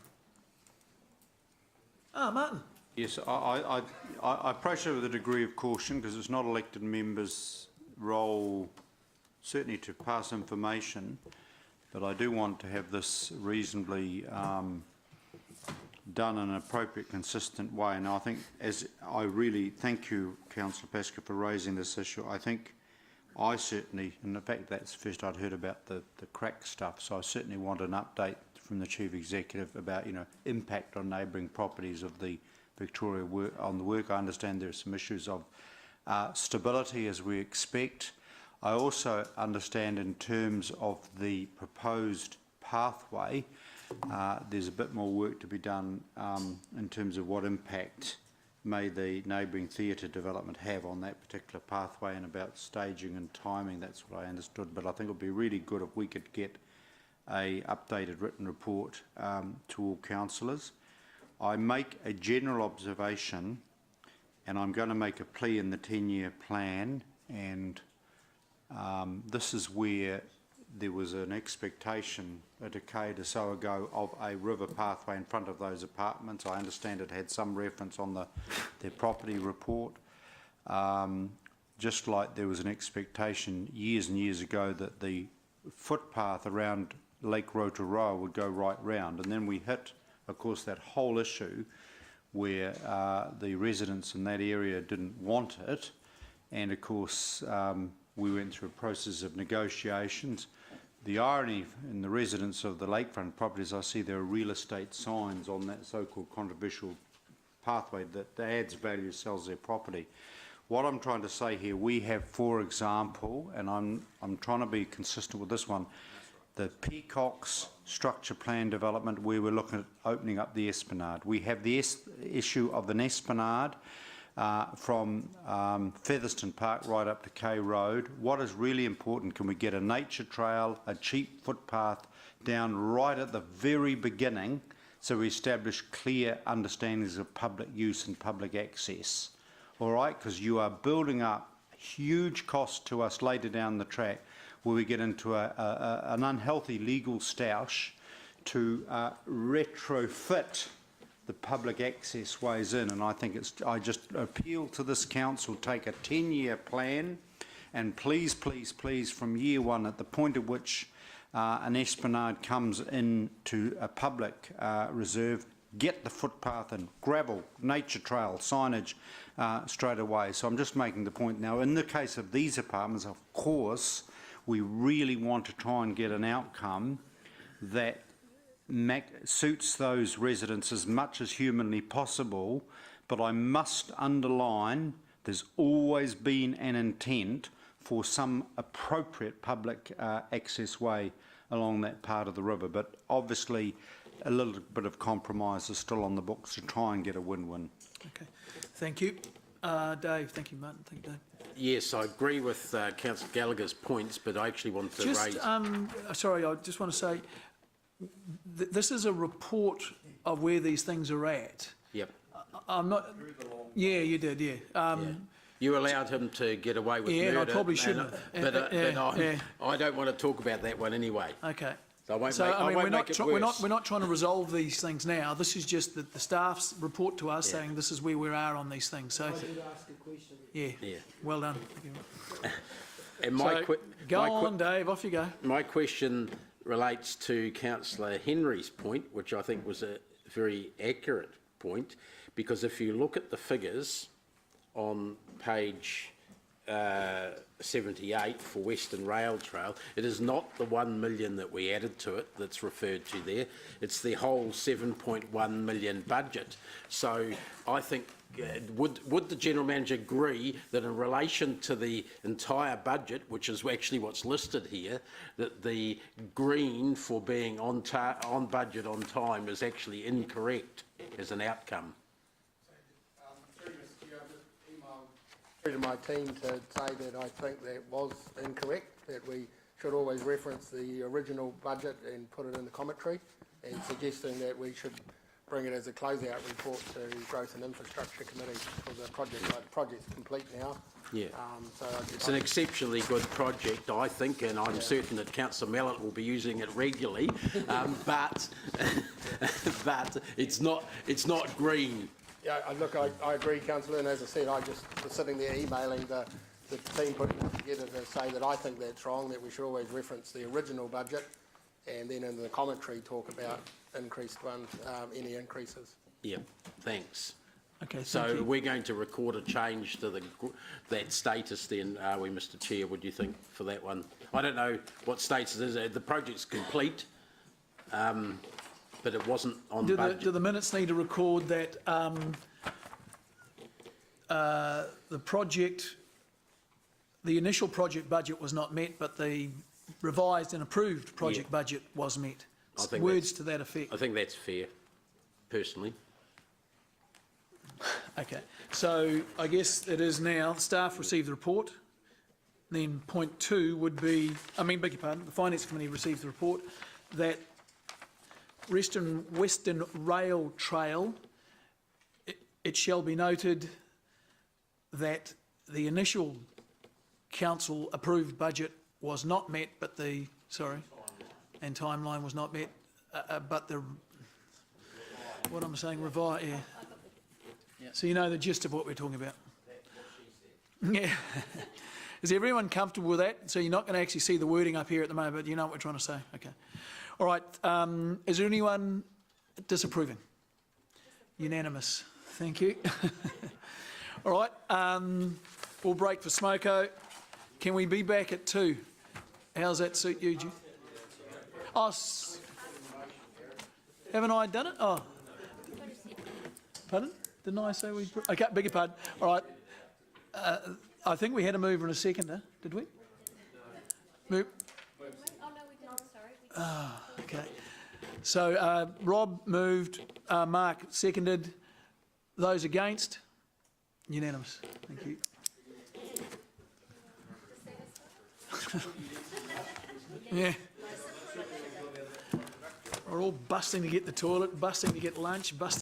Martin.
Yes, I approach it with a degree of caution because it's not elected members' role certainly to pass information, but I do want to have this reasonably done in an appropriate, consistent way. And I think, as I really thank you, Councillor Pascoe, for raising this issue. I think I certainly, and in fact that's the first I'd heard about the crack stuff, so I certainly want an update from the Chief Executive about, impact on neighbouring properties of the Victoria work, on the work. I understand there are some issues of stability as we expect. I also understand in terms of the proposed pathway, there's a bit more work to be done in terms of what impact may the neighbouring theatre development have on that particular pathway, and about staging and timing. That's what I understood, but I think it would be really good if we could get a updated written report to all councillors. I make a general observation, and I'm going to make a plea in the 10-year plan, and this is where there was an expectation a decade or so ago of a river pathway in front of those apartments. I understand it had some reference on their property report. Just like there was an expectation years and years ago that the footpath around Lake Rotorua would go right round, and then we hit, of course, that whole issue where the residents in that area didn't want it, and of course we went through a process of negotiations. The irony in the residents of the lakefront properties, I see there are real estate signs on that so-called controversial pathway that adds value, sells their property. What I'm trying to say here, we have, for example, and I'm trying to be consistent with this one, the Peacocks structure plan development, where we're looking at opening up the Esplanade. We have the issue of an Esplanade from Featherston Park right up to K Road. What is really important, can we get a nature trail, a cheap footpath down right at the very beginning, so we establish clear understandings of public use and public access? All right, because you are building up huge cost to us later down the track, where we get into an unhealthy legal stoush to retrofit the public access ways in. And I think I just appeal to this council, take a 10-year plan, and please, please, please, from year one, at the point at which an Esplanade comes into a public reserve, get the footpath and gravel, nature trail, signage straight away. So I'm just making the point now, in the case of these apartments, of course, we really want to try and get an outcome that suits those residents as much as humanly possible, but I must underline there's always been an intent for some appropriate public access way along that part of the river, but obviously a little bit of compromise is still on the books to try and get a win-win.
Okay, thank you. Dave, thank you, Martin. Thank you, Dave.
Yes, I agree with Councillor Gallagher's points, but I actually want to raise...
Sorry, I just want to say, this is a report of where these things are at.
Yep.
I'm not... Yeah, you did, yeah.
You allowed him to get away with murder.
Yeah, I probably shouldn't have.
I don't want to talk about that one anyway.
Okay.
So I won't
we're
make it worse.
we're not trying to resolve these things now. This is just the staff's report to us saying this is where we are on these things. So, yeah. Well done.
And
go on, Dave. Off you go.
My question relates to Councillor Henry's point, which I think was a very accurate point, because if you look at the figures on page 78 for Western Rail Trail, it is not the 1 million that we added to it that's referred to there. It's the whole 7.1 million budget. So I think, would the General Manager agree that in relation to the entire budget, which is actually what's listed here, that the green for being on budget on time is actually incorrect as an outcome?
To my team to say that I think that was incorrect, that we should always reference the original budget and put it in the commentary, and suggesting that we should bring it as a closeout report to Growth and Infrastructure Committee for the project. The project's complete now.
Yeah, it's an exceptionally good project, I think, and I'm certain that Councillor Mallett will be using it regularly, but it's not green.
Yeah, look, I agree, Councillor, and as I said, I just was sitting there emailing the team putting it together to say that I think that's wrong, that we should always reference the original budget, and then in the commentary talk about increased ones, any increases.
Yeah, thanks.
Okay,
so we're going to record a change to that status then, are we, Mr Chair, would you think, for that one? I don't know what status it is. The project's complete. But it wasn't on budget.
Do the minutes need to record that the initial project budget was not met, but the revised and approved project budget was met? Words to that effect.
I think that's fair, personally.
Okay, so I guess it is now, staff received the report. Then point 2 would be, beg your pardon, the Finance Committee received the report that Western Rail Trail, it shall be noted that the initial council approved budget was not met, but and timeline was not met, but what I'm saying, so you know the gist of what we're talking about. Yeah. Is everyone comfortable with that? So you're not going to actually see the wording up here at the moment, but you know what we're trying to say. Okay. All right. Is there anyone disapproving? Unanimous. Thank you. All right. We'll break for smoko. Can we be back at 2? How's that suit you, Ju? Oh, haven't I done it? Oh. Pardon? Didn't I say we... Okay, beg your pardon. All right. I think we had a mover and a seconder, did we? Move.
Oh, no, we didn't, sorry.
Okay. So Rob moved, Mark seconded. Those against? Unanimous. Thank you. Yeah. We're all busting to get the toilet, busting to get lunch, busting